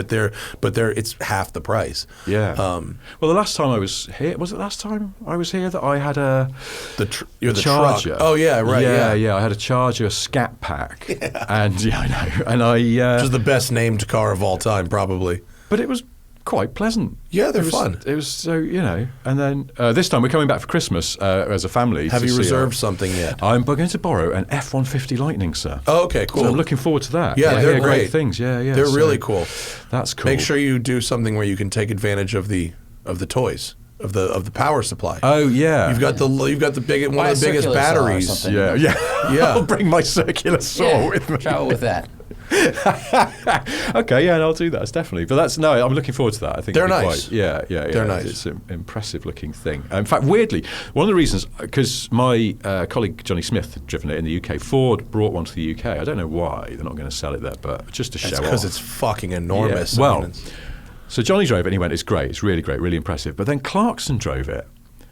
but they're it's half the price. Yeah. Well, the last time I was here, was it last time I was here that I had You're the Charger? truck. Oh yeah, right. Yeah. I had a Charger Scat Pack, and I know, and Which is the best named car of all time, probably. but it was quite pleasant. Yeah, they're It was- fun. It was so, and then this time we're coming back for Christmas as a family. Have to you see reserved something yet? I'm going to borrow an F-150 Lightning, sir. Oh, okay, cool. So I'm looking forward to that. Yeah, I they're hear great. things. Yeah. They're So really cool. That's cool. Make sure you do something where you can take advantage of the toys of the power supply. Oh yeah. You've got the big one Buy of the a biggest circular saw or batteries. something. Yeah. Yeah. I'll bring my circular saw with me. Travel with that. Okay, yeah, and I'll do that. It's definitely. But I'm looking forward to that. I think They're it'll be nice. Quite, yeah. They're nice. It's an impressive looking thing. In fact, weirdly, one of the reasons, because my colleague Johnny Smith had driven it in the UK, Ford brought one to the UK. I don't know why they're not going to sell it there, but just to show It's off. because it's fucking enormous. Yeah. I Well, mean, it's- so Johnny drove it and he went, it's great, it's really great, really impressive. But then Clarkson drove it,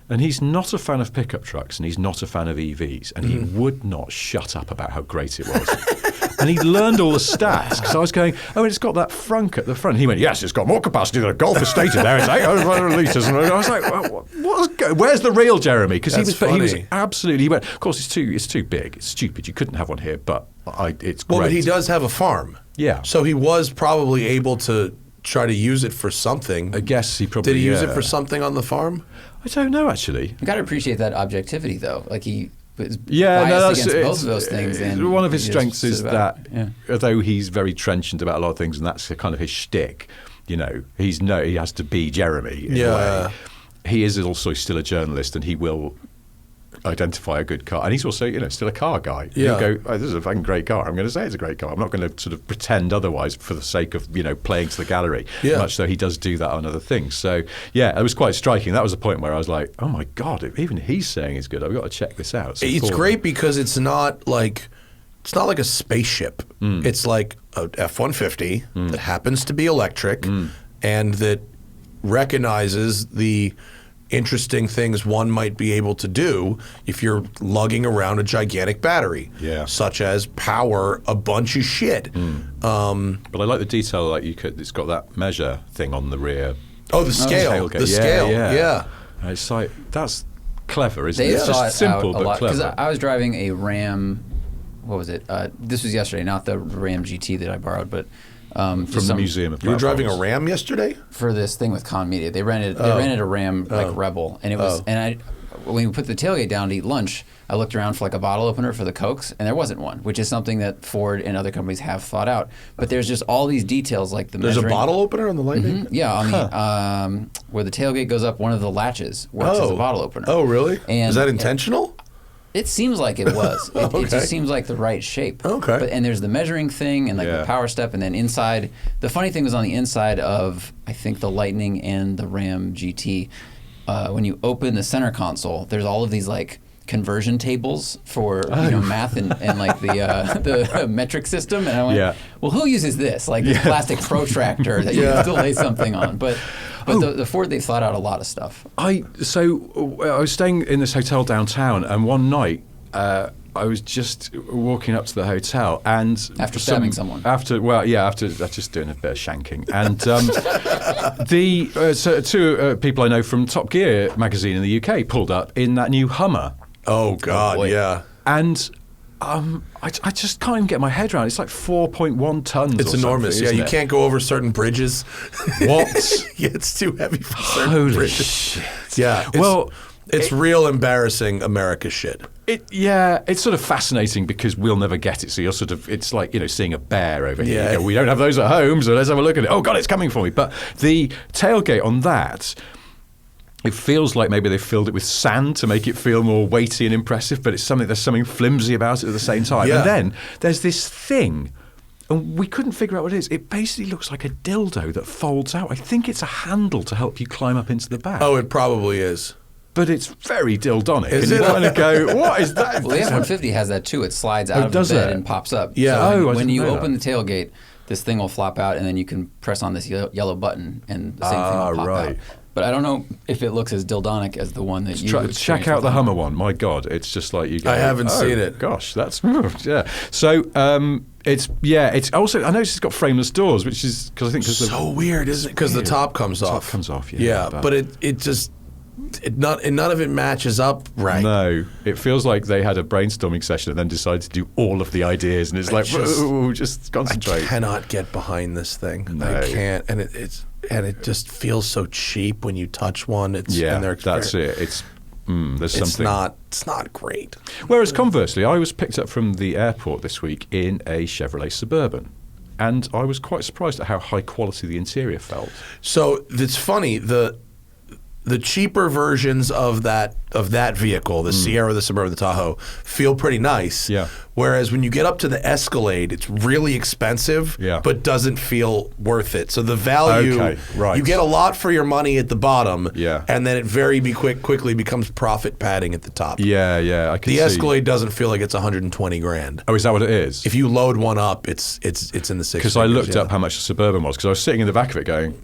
and he's not a fan of pickup trucks and he's not a fan of EVs, and he would not shut up about how great it was. And he learned all the stats, because I was going, oh, it's got that frunk at the front. And he went, yes, it's got more capacity than a Golf Estate in there. It's 800 litres. And I was like, where's the real Jeremy? Because he was funny. absolutely, he went, of course, it's too big, it's stupid, you couldn't have one here, but it's great. well, but he does have a farm. Yeah. So he was probably able to try to use it for something. I guess he probably Did he use it yeah. for something on the farm? I don't know, actually. You got to appreciate that objectivity, though. Like he was Yeah, no, biased that's against both of those things. And one of his he just strengths is stood that, about it. Yeah. although he's very trenchant about a lot of things, and that's kind of his shtick. He has to be Jeremy. In a way. He is also still a journalist, and he will identify a good car, and he's also still a car guy. Yeah. He'll go, oh, this is a fucking great car. I'm going to say it's a great car. I'm not going to sort of pretend otherwise for the sake of playing to the gallery. Yeah. Much though he does do that on other things. So yeah, it was quite striking. That was a point where I was like, oh my God, if even he's saying it's good, I've got to check this out. So It's cool. great because it's not like a spaceship. It's like a F-150 that happens to be electric and that recognizes the interesting things one might be able to do if you're lugging around a gigantic battery, such as power a bunch of shit. But I like the detail, like it's got that measure thing on the rear. Oh, the scale, tailgate. the scale, yeah. And it's like, that's clever, isn't They it? It's thought just simple out a but lot because clever. I was driving a Ram. What was it? This was yesterday, not the Ram GT that I borrowed, but From the Museum of You were driving a Platforms. Ram yesterday? for this thing with Con Media. They rented a Ram like Rebel, and it was when we put the tailgate down to eat lunch, I looked around for like a bottle opener for the Cokes, and there wasn't one, which is something that Ford and other companies have thought out. But there's just all these details like the There's measuring. a bottle opener on the Lightning? Yeah, on the where the tailgate goes up, one of the latches works as a bottle opener. Oh, really? And is that intentional? It seems like it was. It Okay. just seems like the right shape. Okay. And there's the measuring thing and like Yeah. the power step, and then inside. The funny thing was on the inside of I think the Lightning and the Ram GT. When you open the center console, there's all of these like conversion tables for math and like the metric system, and I went, well, who uses this? Like this plastic protractor that you can still lay something on, but the Ford, they thought out a lot of stuff. I was staying in this hotel downtown, and one night I was just walking up to the hotel, and after stabbing someone. After just doing a bit of shanking, and two people I know from Top Gear magazine in the UK pulled up in that new Hummer. Oh God, yeah. And I just can't even get my head around it. It's like 4.1 tons. It's enormous. Yeah, you can't go over certain bridges. What? Yeah, it's too heavy for certain bridges. Shit. Yeah. It's real embarrassing America shit. It's sort of fascinating because we'll never get it. So you're it's like, seeing a bear over here. You go, we don't have those at home, so let's have a look at it. Oh God, it's coming for me. But the tailgate on that, it feels like maybe they filled it with sand to make it feel more weighty and impressive, but there's something flimsy about it at the same time. Yeah. And then there's this thing, and we couldn't figure out what it is. It basically looks like a dildo that folds out. I think it's a handle to help you climb up into the back. Oh, it probably is. But it's very dildonic. And you kind of go, what is that? Well, the F-150 has that too. It slides out of the bed and pops up. Yeah. So when you open the tailgate, this thing will flop out, and then you can press on this yellow button, and the same thing will pop out. But I don't know if it looks as dildonic as the one that you would check out the Hummer one. My God, it's just like you go, I haven't seen it. Gosh, that's yeah. So it's also, I noticed it's got frameless doors, which is because I think so weird, isn't it? Because the top comes off. Top comes off. Yeah, but it just. None of it matches up right. No, it feels like they had a brainstorming session and then decided to do all of the ideas, and it's just concentrate. I cannot get behind this thing. No. I can't, and it just feels so cheap when you touch one. That's it. It's something. It's not great. Whereas conversely, I was picked up from the airport this week in a Chevrolet Suburban. And I was quite surprised at how high quality the interior felt. So it's funny, the cheaper versions of that vehicle, the Sierra, the Suburban, the Tahoe, feel pretty nice. Yeah. Whereas when you get up to the Escalade, it's really expensive, but doesn't feel worth it. So the value, you get a lot for your money at the bottom, and then it quickly becomes profit padding at the top. Yeah, I can see. The Escalade doesn't feel like it's 120 grand. Oh, is that what it is? If you load one up, it's in the six. Because I looked up how much the Suburban was, because I was sitting in the back of it going,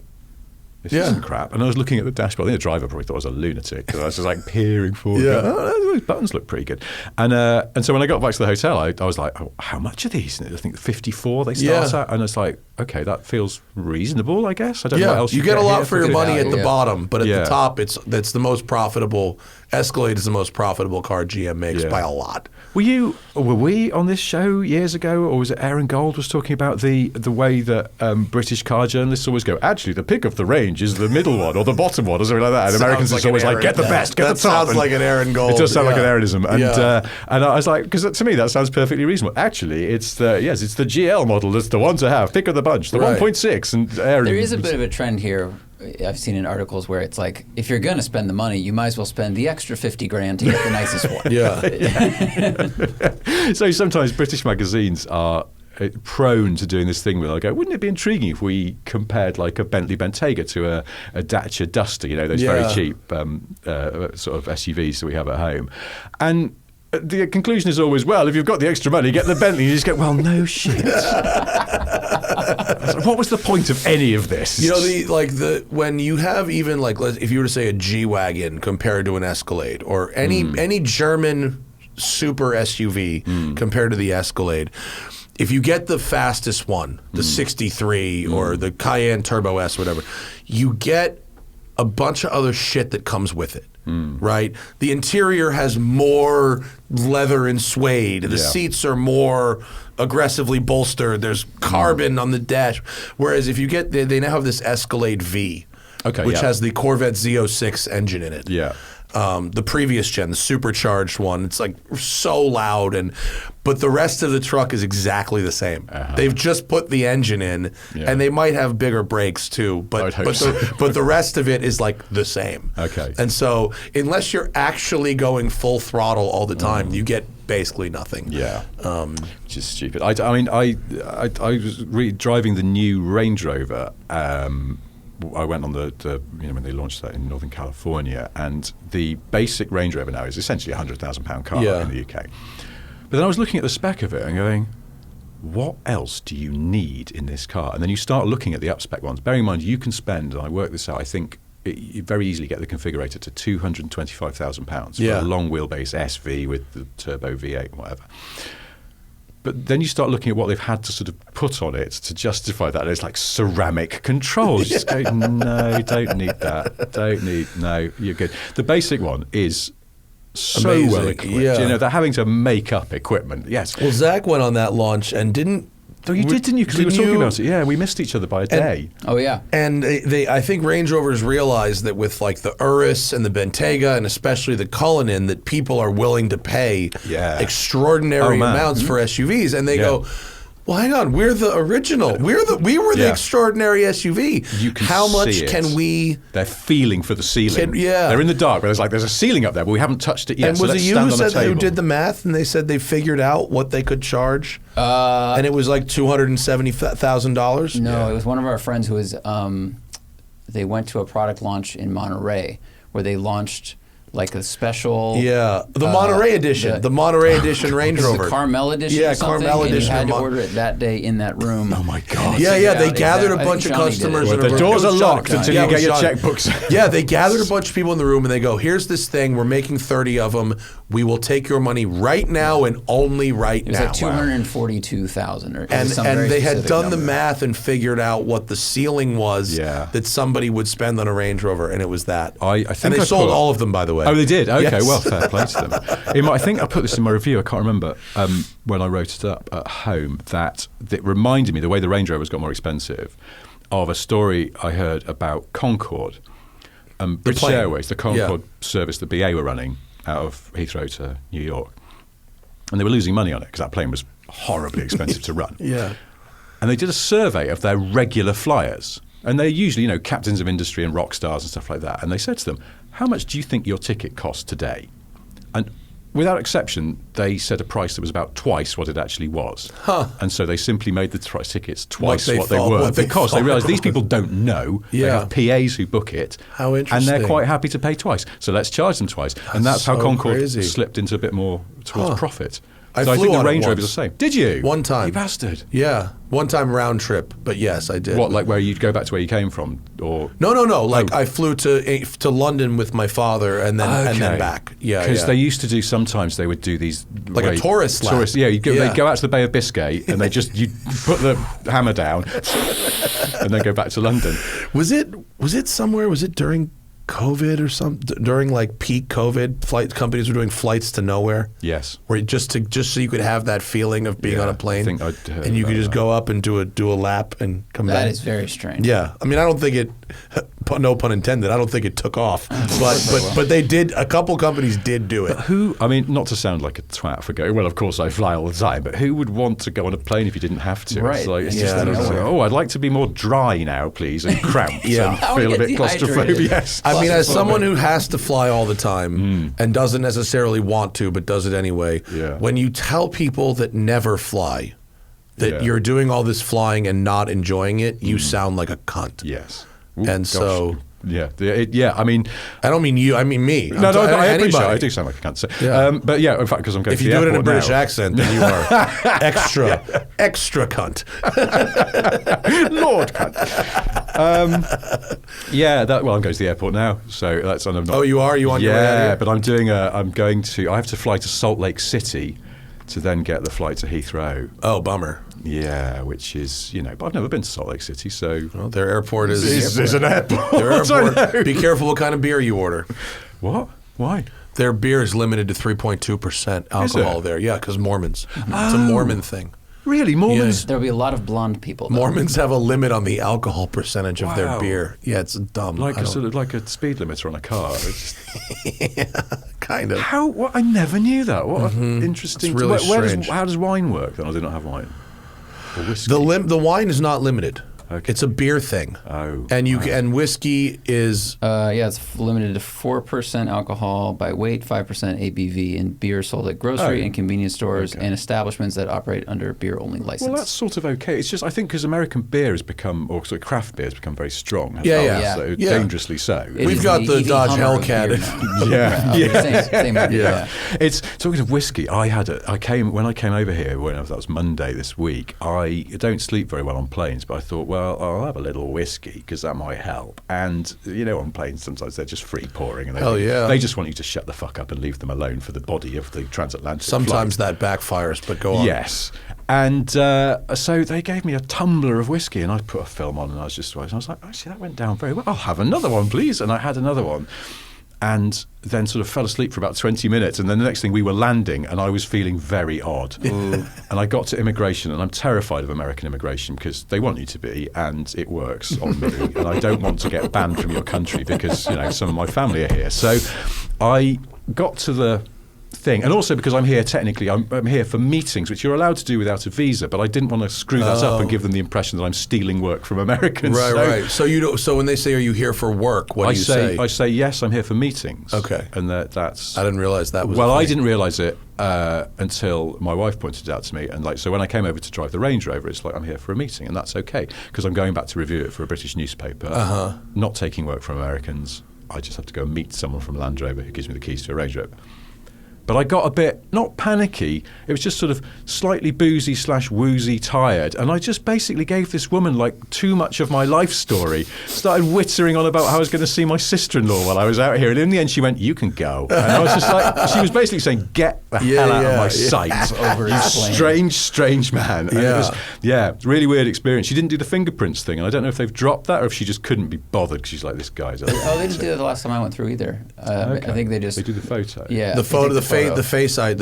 this isn't crap. And I was looking at the dashboard. I think the driver probably thought I was a lunatic because I was just like peering forward. Yeah. Going, those buttons look pretty good. And so when I got back to the hotel, I was like, oh, how much are these? And I think 54 they start at. And it's like, okay, that feels reasonable, I guess. I don't know what else you get a lot for your money at the bottom, but at the top, that's the most profitable. Escalade is the most profitable car GM makes by a lot. Were we on this show years ago, or was it Aaron Gold was talking about the way that British car journalists always go, actually, the pick of the range is the middle one or the bottom one or something like that. And Americans are always like, get the best, get the top. That sounds like an Aaron Gold. It does sound like an Aaronism. And I was like, because to me that sounds perfectly reasonable. Actually, it's the GL model that's the one to have, pick of the bunch, the 1.6. And Aaron, there is a bit of a trend here. I've seen in articles where it's like, if you're going to spend the money, you might as well spend the extra 50 grand to get the nicest one. So sometimes British magazines are prone to doing this thing where I go, wouldn't it be intriguing if we compared like a Bentley Bentayga to a Dacia Duster, those very cheap sort of SUVs that we have at home. And the conclusion is always, well, if you've got the extra money, get the Bentley. You just go, well, no shit. What was the point of any of this? When you have even if you were to say a G-Wagon compared to an Escalade or any German super SUV compared to the Escalade, if you get the fastest one, the 63 or the Cayenne Turbo S, whatever, you get a bunch of other shit that comes with it. Right? The interior has more leather and suede. The seats are more aggressively bolstered. There's carbon on the dash. Whereas if you get, they now have this Escalade V, which has the Corvette Z06 engine in it. Yeah. The previous gen, the supercharged one, it's like so loud, but the rest of the truck is exactly the same. They've just put the engine in, and they might have bigger brakes too, but the rest of it is like the same. Okay. And so unless you're actually going full throttle all the time, you get basically nothing. Yeah. Which is stupid. I was driving the new Range Rover. I went on the when they launched that in Northern California, and the basic Range Rover now is essentially a £100,000 car in the UK. But then I was looking at the spec of it and going, what else do you need in this car? And then you start looking at the up-spec ones. Bearing in mind, you can spend, and I worked this out, I think you very easily get the configurator to £225,000 for a long wheelbase SV with the turbo V8, whatever. But then you start looking at what they've had to sort of put on it to justify that. It's like ceramic controls. Just go, no, don't need that. No, you're good. The basic one is so amazing. Well equipped. They're having to make up equipment. Yes. Well, Zach went on that launch and didn't. Oh, you did, didn't you? Because we were talking about it. Yeah, we missed each other by a day. Oh, yeah. And I think Range Rovers realized that with like the Urus and the Bentayga and especially the Cullinan, that people are willing to pay extraordinary amounts for SUVs. And they go, well, hang on, we're the original. We were the extraordinary SUV. You can How much see it. can we? They're feeling for the ceiling. They're in the dark, but there's a ceiling up there, but we haven't touched it yet. And was it you who did the math, and they said they figured out what they could charge, and it was like $270,000? No, it was one of our friends who was. They went to a product launch in Monterey where they launched like a special. Yeah, the Monterey edition. The Monterey edition Range Rover. The Carmel edition. Yeah, or something, Carmel and edition. You had to order it that day in that room. Oh my God. Yeah. They gathered a bunch of customers. The doors are locked until you get your checkbooks. Yeah, they gathered a bunch of people in the room and they go, "Here's this thing. We're making 30 of them. We will take your money right now and only right now." It was like $242,000 and they had done the math and figured out what the ceiling was that somebody would spend on a Range Rover, and it was that. I think and they sold all of them, by the way. Oh, they did? Okay, Yes. well, fair play to them. I think I put this in my review, I can't remember, when I wrote it up at home, that it reminded me, the way the Range Rovers got more expensive, of a story I heard about Concorde. British Airways, the Concorde service that BA were running out of Heathrow to New York. And they were losing money on it because that plane was horribly expensive to run. Yeah. And they did a survey of their regular flyers. And they're usually, captains of industry and rock stars and stuff like that. And they said to them, how much do you think your ticket costs today? And without exception, they said a price that was about twice what it actually was. And so they simply made the tickets twice what they were because they realised these people don't know. They have PAs who book it. How interesting. And they're quite happy to pay twice. So let's charge them twice. And that's how Concorde slipped into a bit more towards profit. So I think the Range Rover is the same. Did you? One time. You bastard. Yeah. One time round trip, but yes, I did. What, like where you'd go back to where you came from? Or No. Like I flew to London with my father and then back. Yeah. Because they used to do, sometimes they would do these. Like a tourist lap. They'd go out to the Bay of Biscay and you'd put the hammer down and then go back to London. Was it somewhere, was it during COVID or something, during like peak COVID, flight companies were doing flights to nowhere? Yes. Where just so you could have that feeling of being on a plane, I think I'd heard and you could just that. go up and do a lap and come back. That is very strange. Yeah, I mean, I don't think it. No pun intended. I don't think it took off, but they did. A couple companies did do it. Not to sound like a twat for going, well, of course I fly all the time, but who would want to go on a plane if you didn't have to? Right. It's like, It's just I'd like to be more dry now, please, and cramped and I wanna feel a get bit claustrophobic. dehydrated. Yes. I mean, as someone who has to fly all the time and doesn't necessarily want to, but does it anyway, when you tell people that never fly that you're doing all this flying and not enjoying it, you sound like a cunt. Yes. And so... Yeah, I mean... I don't mean you, I mean me. No, I appreciate it. I do sound like a cunt. So, but yeah, in fact, because I'm going if to you the do it in a airport British now. accent, then you are extra cunt. Lord cunt. I'm going to the airport now, so that's... Oh, you are? You on your way out here? But I have to fly to Salt Lake City to then get the flight to Heathrow. Oh, bummer. Yeah, which is, but I've never been to Salt Lake City, so... Well, their airport is an airport. Their airport. Be careful what kind of beer you order. What? Why? Their beer is limited to 3.2% alcohol there. Yeah, because Mormons. It's a Mormon thing. Really? Mormons? There'll be a lot of blonde people. Mormons have a limit on the alcohol percentage of their beer. Yeah, it's dumb. Like a speed limiter on a car. Yeah, kind of. How? What? I never knew that. What an interesting... It's really strange. How does wine work then? I do not have wine. Or whiskey. The wine is not limited. Okay. It's a beer thing. Oh. And whiskey is it's limited to 4% alcohol by weight, 5% ABV, and beer sold at grocery and convenience stores and establishments that operate under beer-only license. Well, that's sort of okay. It's just, I think, because American beer has become, or sort of craft beer has become very strong. Yeah. Dangerously so. We've got the Dodge Hellcat. Same idea. It's talking of whiskey. When I came over here. That was Monday this week. I don't sleep very well on planes, but I thought, well, I'll have a little whiskey because that might help. And on planes sometimes they're just free pouring, and they just want you to shut the fuck up and leave them alone for the body of the transatlantic. Sometimes flight. that backfires, but go on. Yes. And so they gave me a tumbler of whiskey, and I put a film on, and I was like, actually, that went down very well. I'll have another one, please. And I had another one. And then sort of fell asleep for about 20 minutes. And then the next thing, we were landing, and I was feeling very odd. And I got to immigration, and I'm terrified of American immigration because they want you to be, and it works on me. And I don't want to get banned from your country because, some of my family are here. So I got to the thing, and also because I'm here technically, I'm here for meetings, which you're allowed to do without a visa, but I didn't want to screw that up and give them the impression that I'm stealing work from Americans. Right. So when they say, "Are you here for work?" What do you say? I say yes, I'm here for meetings. Okay, and that's. I didn't realize that was. Well, I didn't realize it until my wife pointed it out to me, and so when I came over to drive the Range Rover, it's like I'm here for a meeting, and that's okay because I'm going back to review it for a British newspaper. Not taking work from Americans. I just have to go and meet someone from Land Rover who gives me the keys to a Range Rover. But I got a bit, not panicky, it was just sort of slightly boozy / woozy tired. And I just basically gave this woman too much of my life story. Started whittering on about how I was going to see my sister-in-law while I was out here. And in the end, she went, "You can go." And I was just like, she was basically saying, "Get the hell out of my sight. You strange man." And it was, really weird experience. She didn't do the fingerprints thing. And I don't know if they've dropped that or if she just couldn't be bothered because she's like, this guy's... they didn't do that the last time I went through either. I think they just... They do the photo. Yeah. The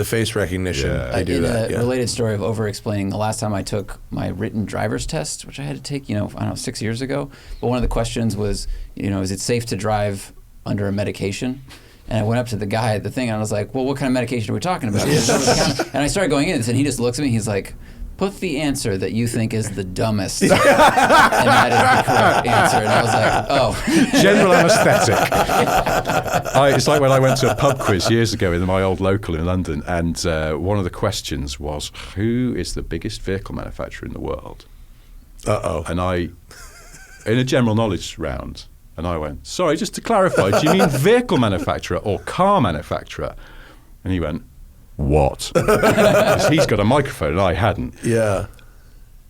face recognition. Yeah. I do that. A related story of over-explaining, the last time I took my written driver's test, which I had to take, 6 years ago, but one of the questions was, is it safe to drive under a medication? And I went up to the guy at the thing, and I was like, well, what kind of medication are we talking about? And I started going in, and he just looks at me, he's like, "Put the answer that you think is the dumbest." And that is the correct answer. And I was like, oh. General anaesthetic. It's like when I went to a pub quiz years ago in my old local in London, and one of the questions was, who is the biggest vehicle manufacturer in the world? And in a general knowledge round, and I went, "Sorry, just to clarify, do you mean vehicle manufacturer or car manufacturer?" And he went, "What?" Because he's got a microphone and I hadn't. Yeah.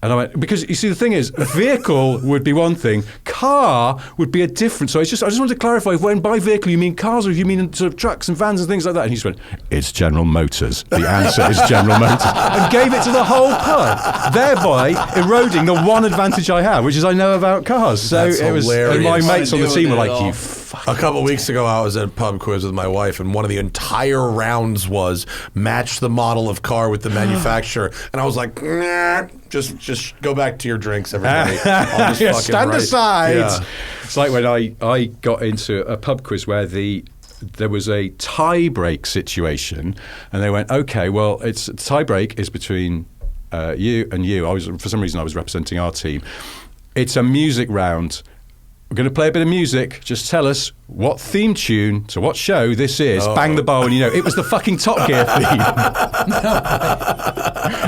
And I went, because you see, the thing is, vehicle would be one thing, car would be a different. So I just wanted to clarify, if when by vehicle you mean cars or if you mean sort of trucks and vans and things like that. And he just went, "It's General Motors. The answer is General Motors." And gave it to the whole pub, thereby eroding the one advantage I have, which is I know about cars. So That's it was, hilarious. and my mates on the team were like, "You A couple weeks ago, I was at a pub quiz with my wife, and one of the entire rounds was match the model of car with the manufacturer. And I was like, "Nah, just go back to your drinks, everybody. I'll just fucking stand write." aside. Yeah. It's like when I got into a pub quiz where there was a tie break situation, and they went, "Okay, well, it's tie break is between you and you." For some reason I was representing our team. It's a music round. We're going to play a bit of music. Just tell us what theme tune to what show this is. Bang the bar when you know. It was the fucking Top Gear theme.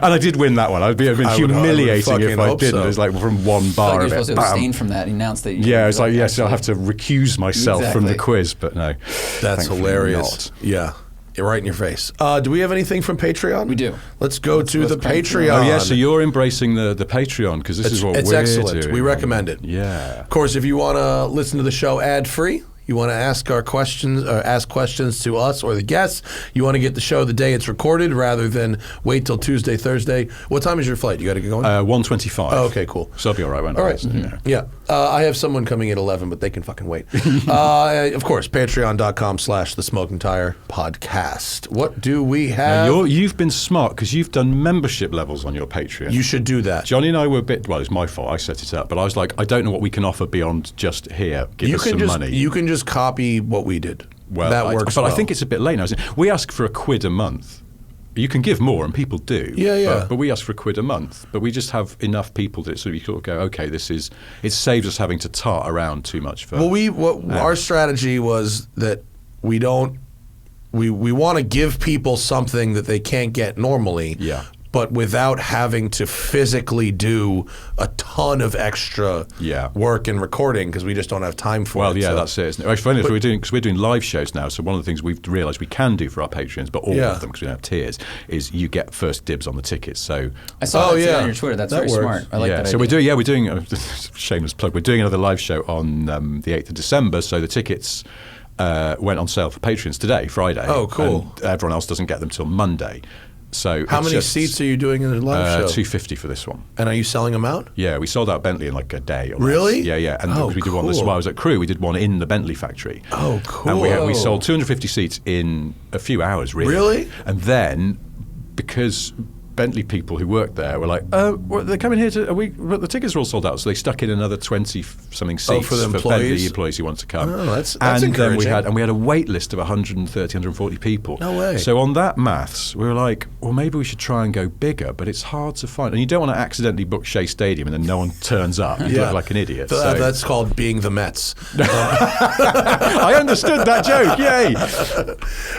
And I did win that one. I'd be humiliating if I didn't. So. It was like from one bar. You're supposed to abstain from that. He announced that. Yeah, it's like, yes, I'll have to recuse myself from the quiz, but no. That's hilarious. Yeah. Right in your face. Do we have anything from Patreon? We do. Let's go to the Patreon. Oh, yeah, so you're embracing the Patreon because this is what we're doing. It's excellent. We recommend it. Yeah. Of course, if you want to listen to the show ad-free, you want to ask our questions or ask questions to us or the guests, you want to get the show the day it's recorded rather than wait till Tuesday, Thursday. What time is your flight? You got to get going? 1:25. Oh, okay, cool. So I'll be all right. All right. Mm-hmm. Yeah. I have someone coming at 11, but they can fucking wait. Of course, patreon.com/The Smoking Tire Podcast. What do we have? Now you've been smart because you've done membership levels on your Patreon. You should do that. Johnny and I were a bit, well, it's my fault. I set it up. But I was like, I don't know what we can offer beyond just here. Give us some money. You can just copy what we did. Well, that works But well. I think it's a bit late now. We ask for £1 a month. You can give more, and people do. Yeah. But we ask for £1 a month. But we just have enough people that sort of you sort of go, okay, it saves us having to tart around too much. Our strategy was that we want to give people something that they can't get normally. Yeah. But without having to physically do a ton of extra work and recording because we just don't have time for it. Well, yeah, that's it. Isn't it? It's funny because we're doing live shows now. So one of the things we've realised we can do for our Patrons, but all of them because we don't have tiers, is you get first dibs on the tickets. So I saw that on your Twitter. That's very smart. I like that idea. So we're doing a shameless plug. We're doing another live show on the 8th of December. So the tickets went on sale for Patrons today, Friday. Oh, cool. And everyone else doesn't get them till Monday. So how many seats are you doing in the live show? 250 for this one. And are you selling them out? Yeah, we sold out Bentley in like a day. Or really? Less. Yeah. And we did one this while I was at Crew. We did one in the Bentley factory. Oh, cool. And we sold 250 seats in a few hours, really. Really? And then, because Bentley people who worked there were like, they're coming here but the tickets are all sold out, so they stuck in another 20-something seats for the Bentley employees who wanted to come. Oh, that's and encouraging. Then we had a wait list of 130, 140 people. No way. So on that maths, we were like, well, maybe we should try and go bigger, but it's hard to find. And you don't want to accidentally book Shea Stadium and then no one turns up. You look like an idiot. That's called being the Mets. I understood that joke. Yay.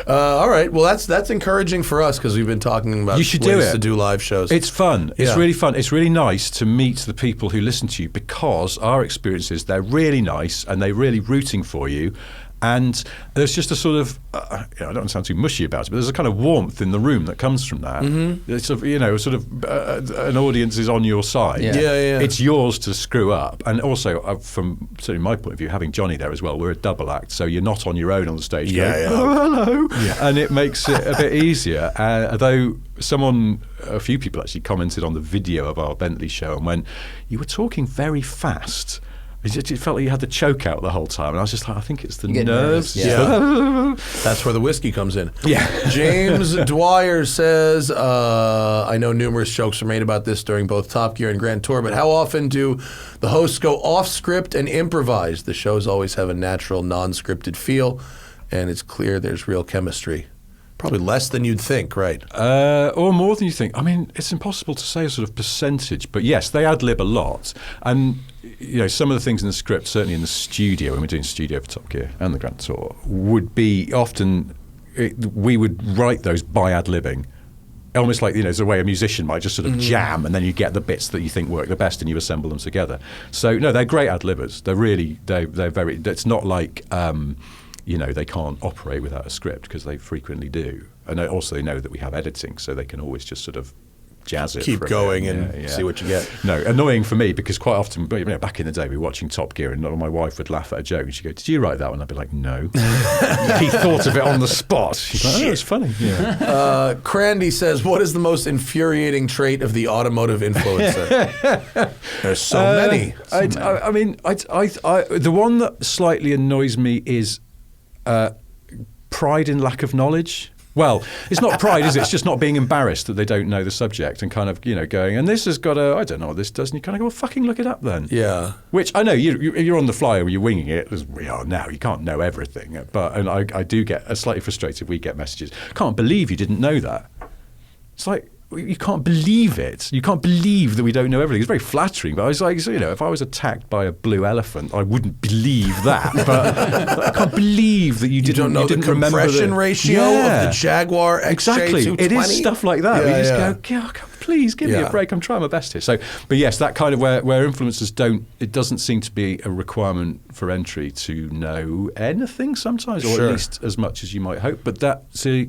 All right. Well, that's encouraging for us because we've been talking about ways to do live shows. It's fun. It's really fun. It's really nice to meet the people who listen to you because our experience is they're really nice and they're really rooting for you. And there's just a sort of, I don't want to sound too mushy about it, but there's a kind of warmth in the room that comes from that. Mm-hmm. It's an audience is on your side. Yeah. It's yours to screw up. And also, from certainly my point of view, having Johnny there as well, we're a double act, so you're not on your own on the stage going, oh, hello. Yeah. And it makes it a bit easier. Although a few people actually commented on the video of our Bentley show and went, you were talking very fast. It felt like you had the choke out the whole time, and I was just like, I think it's the nerves. Yeah. That's where the whiskey comes in. Yeah. James Dwyer says, I know numerous jokes were made about this during both Top Gear and Grand Tour, but how often do the hosts go off script and improvise? The shows always have a natural, non-scripted feel, and it's clear there's real chemistry. Probably less than you'd think, right? Or more than you think. I mean, it's impossible to say a sort of percentage, but yes, they ad-lib a lot. And some of the things in the script, certainly in the studio, when we're doing studio for Top Gear and the Grand Tour, would be often, we would write those by ad-libbing. Almost like, there's a way a musician might just sort of jam and then you get the bits that you think work the best and you assemble them together. So, no, they're great ad-libbers. They're very, it's not like, they can't operate without a script because they frequently do. And also they know that we have editing, so they can always just sort of jazz it. Keep going and see what you get. No, annoying for me because quite often, back in the day, we were watching Top Gear and my wife would laugh at a joke and she'd go, did you write that one? I'd be like, no. He thought of it on the spot. She's like, oh, it's funny. Yeah. Crandy says, what is the most infuriating trait of the automotive influencer? There's so many. The one that slightly annoys me is pride in lack of knowledge. Well, it's not pride, is it? It's just not being embarrassed that they don't know the subject and kind of, going, and this has got I don't know what this does, and you kind of go, well, fucking look it up then. Yeah. Which, I know, you're on the fly or you're winging it, as we are now, you can't know everything, and I do get slightly frustrated, we get messages, can't believe you didn't know that. It's like, you can't believe it. You can't believe that we don't know everything. It's very flattering, but I was like, if I was attacked by a blue elephant, I wouldn't believe that. But I can't believe that you didn't know the compression ratio of the Jaguar XJ220. Exactly. It is stuff like that. You just go, please give me a break. I'm trying my best here. So, but yes, that kind of where influencers it doesn't seem to be a requirement for entry to know anything sometimes, or at least as much as you might hope. But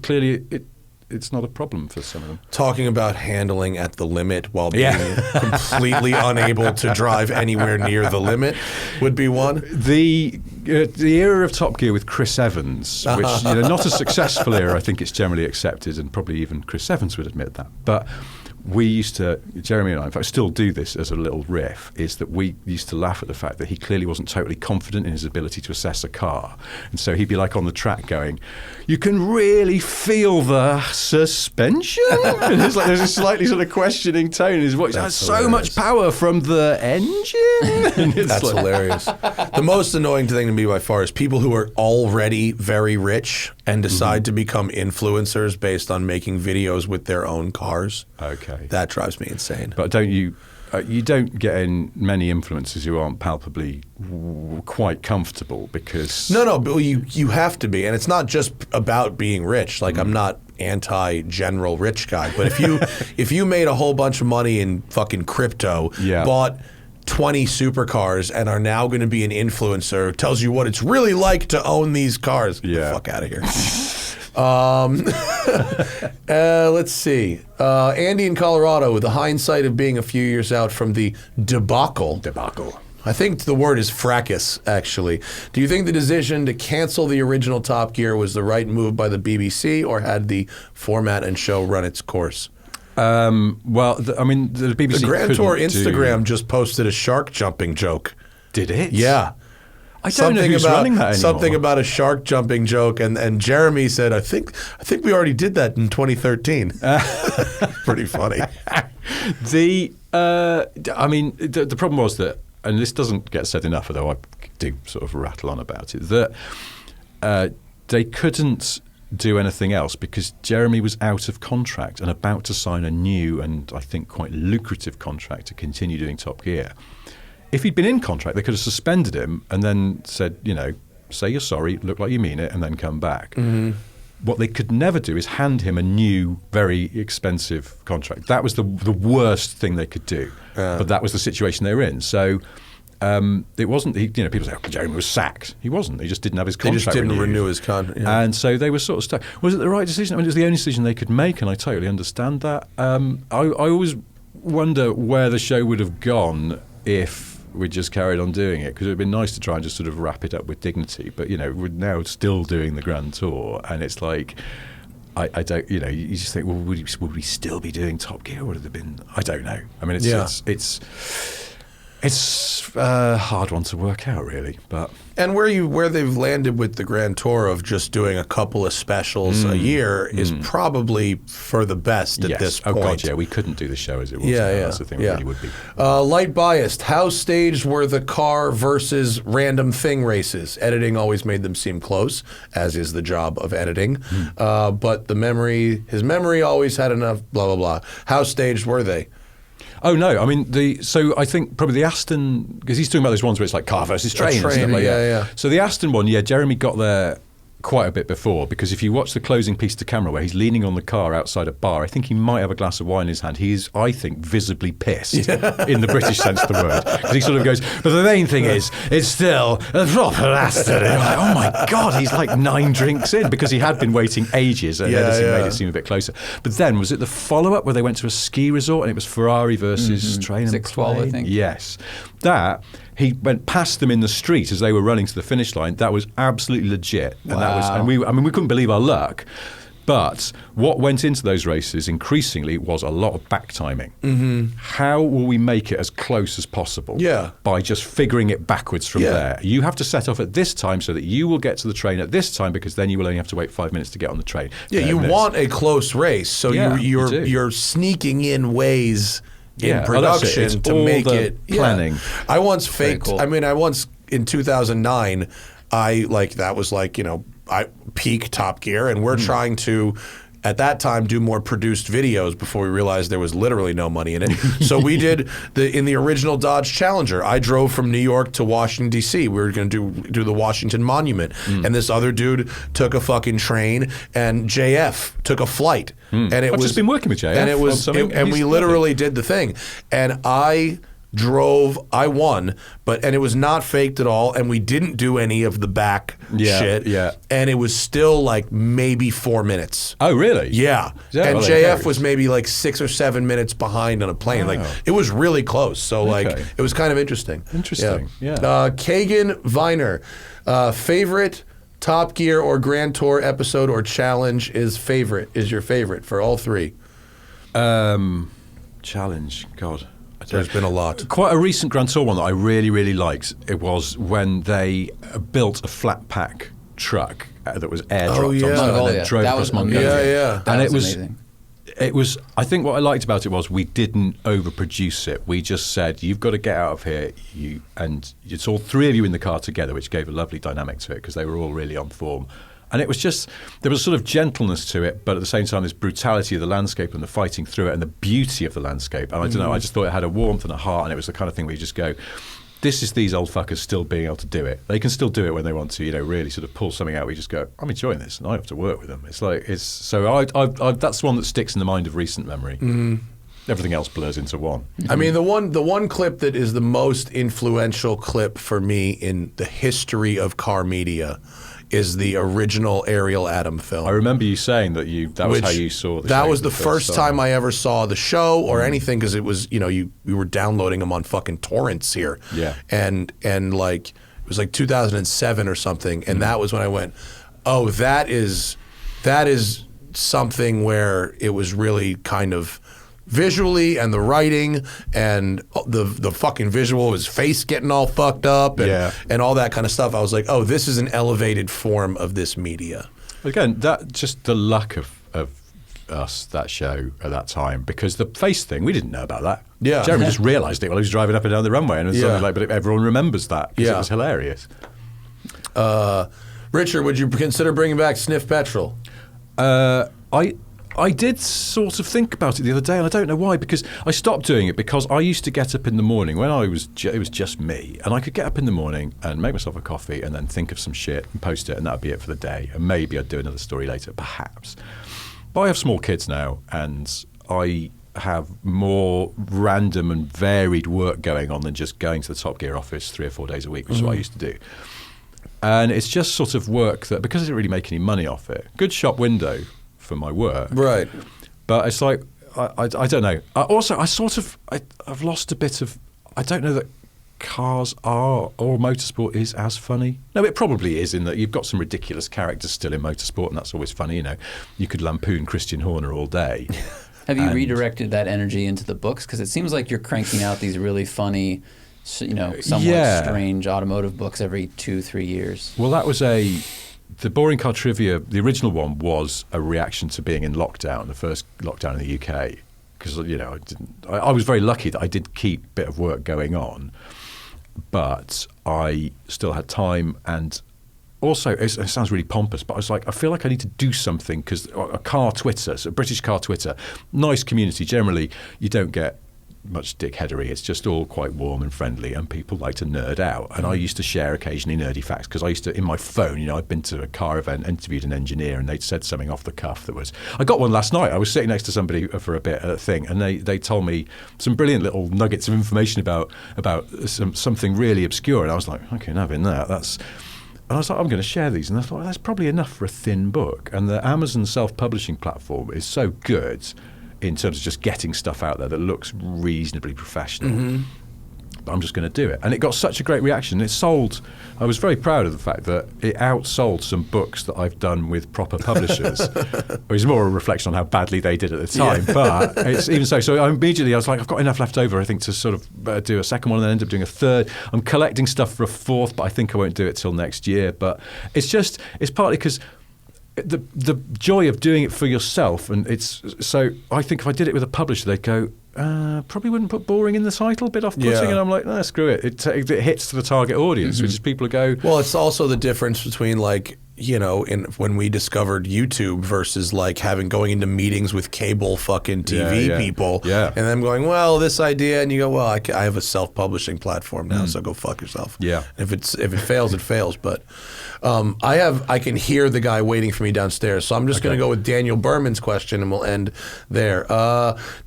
clearly it's not a problem for some of them. Talking about handling at the limit while being completely unable to drive anywhere near the limit would be one. The era of Top Gear with Chris Evans, which not a successful era, I think it's generally accepted, and probably even Chris Evans would admit that. But we used to, Jeremy and I, in fact, still do this as a little riff, is that we used to laugh at the fact that he clearly wasn't totally confident in his ability to assess a car. And so he'd be like on the track going, you can really feel the suspension? And it's like there's a slightly sort of questioning tone in his voice. That's so much power from the engine. That's hilarious. The most annoying thing to me by far is people who are already very rich and decide to become influencers based on making videos with their own cars. Okay. That drives me insane. But don't you don't get in many influencers who aren't palpably quite comfortable because... No, but you have to be. And it's not just about being rich. Like, I'm not anti-general rich guy. But if you made a whole bunch of money in fucking crypto, bought 20 supercars and are now going to be an influencer, tells you what it's really like to own these cars. Get the fuck out of here. Let's see. Andy in Colorado, with the hindsight of being a few years out from the debacle. I think the word is fracas, actually. Do you think the decision to cancel the original Top Gear was the right move by the BBC, or had the format and show run its course? Well, the BBC. The Grand Tour Instagram just posted a shark jumping joke. Did it? Yeah. I don't know who's running that anymore. Something about a shark jumping joke, and Jeremy said, I think we already did that in 2013. Pretty funny. The problem was that, and this doesn't get said enough, although I do sort of rattle on about it, that they couldn't do anything else because Jeremy was out of contract and about to sign a new and I think quite lucrative contract to continue doing Top Gear. If he'd been in contract, they could have suspended him and then said, say you're sorry, look like you mean it, and then come back. Mm-hmm. What they could never do is hand him a new, very expensive contract. That was the worst thing they could do. But that was the situation they were in. So it wasn't, people say, Jeremy was sacked. He wasn't. He just didn't have his contract renewed. They just didn't renewed. renew his contract. Yeah. And so they were sort of stuck. Was it the right decision? I mean, it was the only decision they could make, and I totally understand that. I always wonder where the show would have gone if we just carried on doing it, because it would have been nice to try and just sort of wrap it up with dignity. But, we're now still doing the Grand Tour, and it's like, I don't, you just think, well, would we still be doing Top Gear? Would it have been, I don't know. I mean, it's a hard one to work out, really. But and where they've landed with the Grand Tour of just doing a couple of specials a year is probably for the best at this point. Oh God, yeah, we couldn't do the show as it was. That's the thing. Yeah. Really would be. Light biased. How staged were the car versus random thing races? Editing always made them seem close, as is the job of editing. But his memory always had enough. Blah blah blah. How staged were they? Oh no! I mean, so I think probably the Aston, because he's talking about those ones where it's like car versus train and stuff like that. Yeah. So the Aston one, Jeremy got there quite a bit before, because if you watch the closing piece to camera where he's leaning on the car outside a bar, I think he might have a glass of wine in his hand. He is, I think, visibly pissed in the British sense of the word, because he sort of goes, but the main thing is, it's still a proper Aston. And you're like, oh my God, he's like 9 drinks in, because he had been waiting ages and editing made it seem a bit closer. But then, was it the follow-up where they went to a ski resort and it was Ferrari versus train and 612, plane? I think. Yes. That, he went past them in the street as they were running to the finish line. That was absolutely legit. And that was, and we couldn't believe our luck. But what went into those races increasingly was a lot of back timing. Mm-hmm. How will we make it as close as possible? Yeah. By just figuring it backwards from there. You have to set off at this time so that you will get to the train at this time, because then you will only have to wait 5 minutes to get on the train. Yeah, you want a close race, so you're sneaking in ways in production to make it planning. I once faked. Cool. I mean, in 2009, that was I peak Top Gear, and we're trying to, at that time, do more produced videos before we realized there was literally no money in it. So we did in the original Dodge Challenger. I drove from New York to Washington D.C. We were going to do the Washington Monument, and this other dude took a fucking train, and JF took a flight, and I've just been working with JF, and we literally did the thing, and I won, and it was not faked at all, and we didn't do any of the back shit. Yeah. And it was still like maybe 4 minutes. Oh, really? Yeah. And JF was maybe like 6 or 7 minutes behind on a plane. Like, it was really close. So it was kind of interesting. Interesting. Yeah. Kagan Viner, favorite Top Gear or Grand Tour episode or challenge is your favorite for all three? Challenge, God. There's been a lot. Quite a recent Grand Tour one that I really, really liked. It was when they built a flat pack truck that was airdropped on and drove across Mongolia. And it was amazing. It was. I think what I liked about it was we didn't overproduce it. We just said, "You've got to get out of here." And it's all 3 of you in the car together, which gave a lovely dynamic to it because they were all really on form. And it was just, there was a sort of gentleness to it, but at the same time, this brutality of the landscape and the fighting through it and the beauty of the landscape. And I don't know, I just thought it had a warmth and a heart, and it was the kind of thing where you just go, this is these old fuckers still being able to do it. They can still do it when they want to, you know, really sort of pull something out where you just go, I'm enjoying this, and I have to work with them. It's like, so that's one that sticks in the mind of recent memory. Mm-hmm. Everything else blurs into one. I mean, the one clip that is the most influential clip for me in the history of car media is the original Ariel Atom film. I remember you saying that was how you saw the show. That was the first time I ever saw the show or anything, because it was, you know, we were downloading them on fucking torrents here. Yeah. And like, it was like 2007 or something, and that was when I went, oh, that is something where it was really kind of visually, and the writing and the fucking visual of his face getting all fucked up and all that kind of stuff. I was like, oh, this is an elevated form of this media. Again, that just the luck of us, that show at that time, because the face thing, we didn't know about that. Yeah. Jeremy just realised it while he was driving up and down the runway, and it was something like, but everyone remembers that because it was hilarious. Richard, would you consider bringing back Sniff Petrol? I did sort of think about it the other day, and I don't know why, because I stopped doing it because I used to get up in the morning when it was just me, and I could get up in the morning and make myself a coffee and then think of some shit and post it, and that would be it for the day. And maybe I'd do another story later, perhaps. But I have small kids now, and I have more random and varied work going on than just going to the Top Gear office 3 or 4 days a week, which is what I used to do. And it's just sort of work that, because I didn't really make any money off it, good shop window for my work, right? But it's like I don't know. I've lost a bit of. I don't know that cars are or motorsport is as funny. No, it probably is, in that you've got some ridiculous characters still in motorsport, and that's always funny. You know, you could lampoon Christian Horner all day. Have you redirected that energy into the books? Because it seems like you're cranking out these really funny, you know, somewhat strange automotive books every 2-3 years. Well, that was the Boring Car Trivia, the original one, was a reaction to being in lockdown, the first lockdown in the UK. Because, you know, I was very lucky that I did keep a bit of work going on, but I still had time. And also, it sounds really pompous, but I was like, I feel like I need to do something, because a car Twitter, so British car Twitter, nice community. Generally, you don't get much dickheadery. It's just all quite warm and friendly, and people like to nerd out. And I used to share occasionally nerdy facts, because I used to, in my phone, you know, I'd been to a car event, interviewed an engineer, and they'd said something off the cuff that was, I got one last night. I was sitting next to somebody for a bit at a thing, and they told me some brilliant little nuggets of information about something really obscure, and I was like, okay, now having that, and I was like, I'm going to share these. And I thought, well, that's probably enough for a thin book. And the Amazon self-publishing platform is so good in terms of just getting stuff out there that looks reasonably professional. Mm-hmm. But I'm just going to do it. And it got such a great reaction. It sold, I was very proud of the fact that it outsold some books that I've done with proper publishers. It was more a reflection on how badly they did at the time. Yeah. But it's even so. So I was like, I've got enough left over, I think, to sort of do a second one, and then end up doing a third. I'm collecting stuff for a fourth, but I think I won't do it till next year. But it's partly because the joy of doing it for yourself, and it's so I think if I did it with a publisher, they'd go, probably wouldn't put boring in the title, a bit off-putting, and I'm like, no, screw it. It hits to the target audience, which is people who go. Well, it's also the difference between, like, you know, when we discovered YouTube versus like going into meetings with cable fucking TV people, and them going, well, this idea, and you go, well, I have a self-publishing platform now, so go fuck yourself. Yeah. If it fails, it fails. But I can hear the guy waiting for me downstairs, so I'm just going to go with Daniel Berman's question, and we'll end there.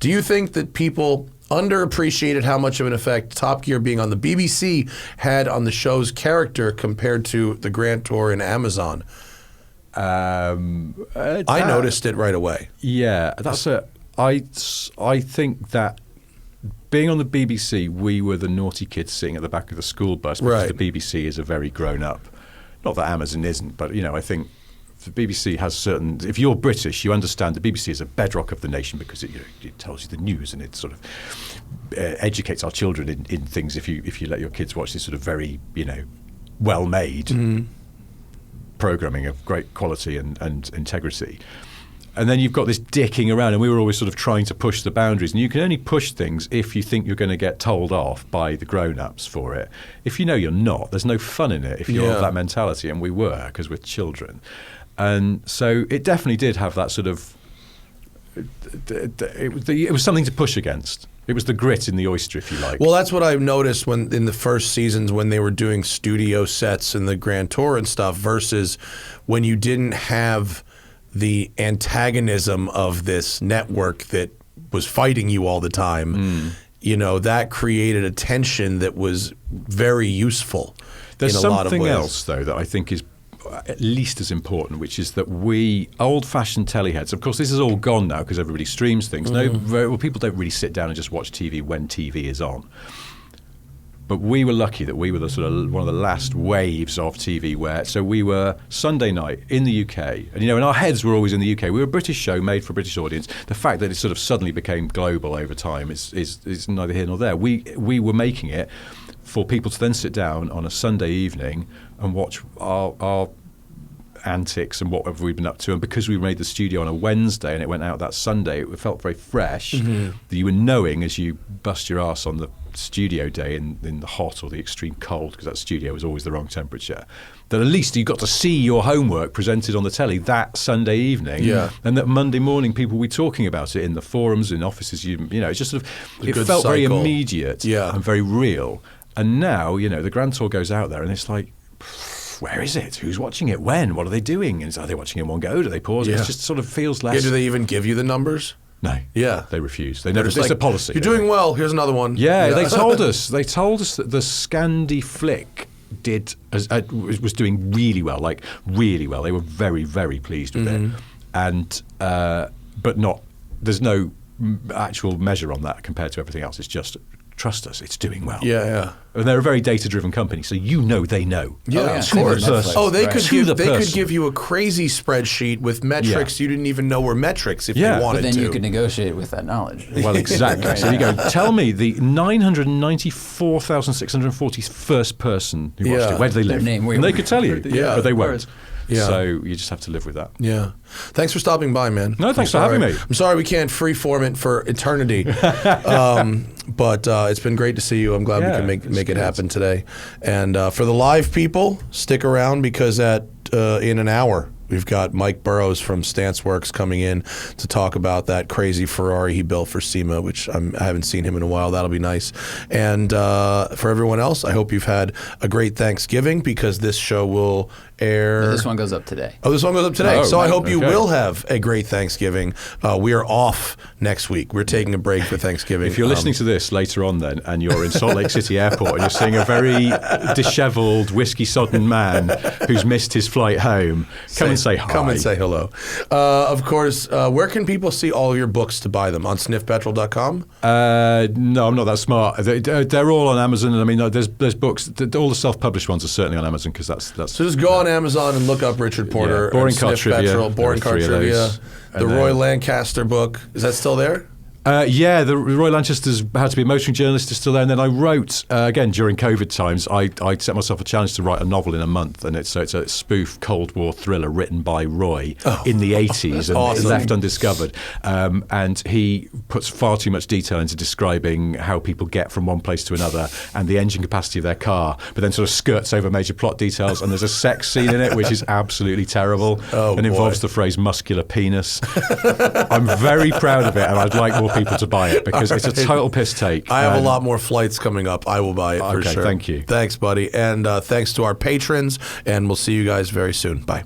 Do you think that people underappreciated how much of an effect Top Gear being on the BBC had on the show's character compared to the Grand Tour and Amazon? I noticed it right away. Yeah, I think that being on the BBC, we were the naughty kids sitting at the back of the school bus, because the BBC is a very grown-up. Not that Amazon isn't, but, you know, I think the BBC has certain. If you're British, you understand the BBC is a bedrock of the nation, because it tells you the news, and it sort of educates our children in things. If you let your kids watch this sort of very, you know, well-made programming of great quality and integrity. And then you've got this dicking around, and we were always sort of trying to push the boundaries. And you can only push things if you think you're going to get told off by the grown-ups for it. If you know you're not, there's no fun in it if you're of that mentality, and we were, because we're children. And so it definitely did have that sort of. It was something to push against. It was the grit in the oyster, if you like. Well, that's what I've noticed when in the first seasons when they were doing studio sets in the Grand Tour and stuff versus when you didn't have the antagonism of this network that was fighting you all the time. You know, that created a tension that was very useful. There's in a lot of something ways. else, though, that I think is at least as important, which is that we old-fashioned teleheads, of course this is all gone now because everybody streams things. Well, people don't really sit down and just watch TV when TV is on. But we were lucky that we were the sort of one of the last waves of TV where, so we were Sunday night in the UK, and you know, and our heads were always in the UK. We were a British show made for a British audience. The fact that it sort of suddenly became global over time is neither here nor there. We were making it for people to then sit down on a Sunday evening and watch our antics and whatever we've been up to. And because we made the studio on a Wednesday and it went out that Sunday, it felt very fresh. That you were knowing as you bust your arse on the studio day in the hot or the extreme cold, because that studio was always the wrong temperature, that at least you got to see your homework presented on the telly that Sunday evening. And that Monday morning people were talking about it in the forums, in offices. You know, it's just sort of, it felt very immediate and very real. And now, you know, the Grand Tour goes out there and it's like, where is it? Who's watching it? When? What are they doing? Are they watching in one go? Do they pause? It just sort of feels less. Do they even give you the numbers? No. Yeah. They refuse. They never. It's like, a policy. You're doing well. Here's another one. Yeah, they told us. They told us that the Scandi Flick was doing really well, like really well. They were very, very pleased with it, and but not. There's no actual measure on that compared to everything else. It's just trust us, it's doing well. And they're a very data-driven company, so you know they know. Of course. They could give you a crazy spreadsheet with metrics you didn't even know were metrics if they wanted to. But then you could negotiate with that knowledge. Well, exactly. So you go, tell me the 994,641st person who watched it, where do they live? And they could tell you, but they won't. So you just have to live with that. Thanks for stopping by, man. No, thanks for having me. I'm sorry we can't freeform it for eternity, but it's been great to see you. I'm glad we can make it happen today. And for the live people, stick around because in an hour we've got Mike Burrows from Stance Works coming in to talk about that crazy Ferrari he built for SEMA, which I haven't seen him in a while. That'll be nice. And for everyone else, I hope you've had a great Thanksgiving because this show will air. No, this one goes up today. Oh, this one goes up today. So I hope you will have a great Thanksgiving. We are off next week. We're taking a break for Thanksgiving. If you're listening to this later on then and you're in Salt Lake City Airport and you're seeing a very disheveled, whiskey-sodden man who's missed his flight home, come and say hi. Come and say hello. Of course, where can people see all your books to buy them? On sniffpetrol.com? No, I'm not that smart. They're all on Amazon. I mean, there's books. All the self-published ones are certainly on Amazon because that's. So just go on Amazon and look up Richard Porter. Boring Car Sniff Trivia. Petrol, Boring Car Trivia. The Roy Lancaster book. Is that still there? The Roy Lancaster's How to Be a Motoring Journalist is still there. And then I wrote, again, during COVID times, I set myself a challenge to write a novel in a month. And it's a spoof Cold War thriller written by Roy in the 80s and awesome. left undiscovered. And he puts far too much detail into describing how people get from one place to another and the engine capacity of their car, but then sort of skirts over major plot details. And there's a sex scene in it, which is absolutely terrible and involves the phrase muscular penis. I'm very proud of it, and I'd like more people to buy it because it's a total piss take. I have a lot more flights coming up. I will buy it for sure. Thank you. Thanks, buddy. And thanks to our patrons, and we'll see you guys very soon. Bye.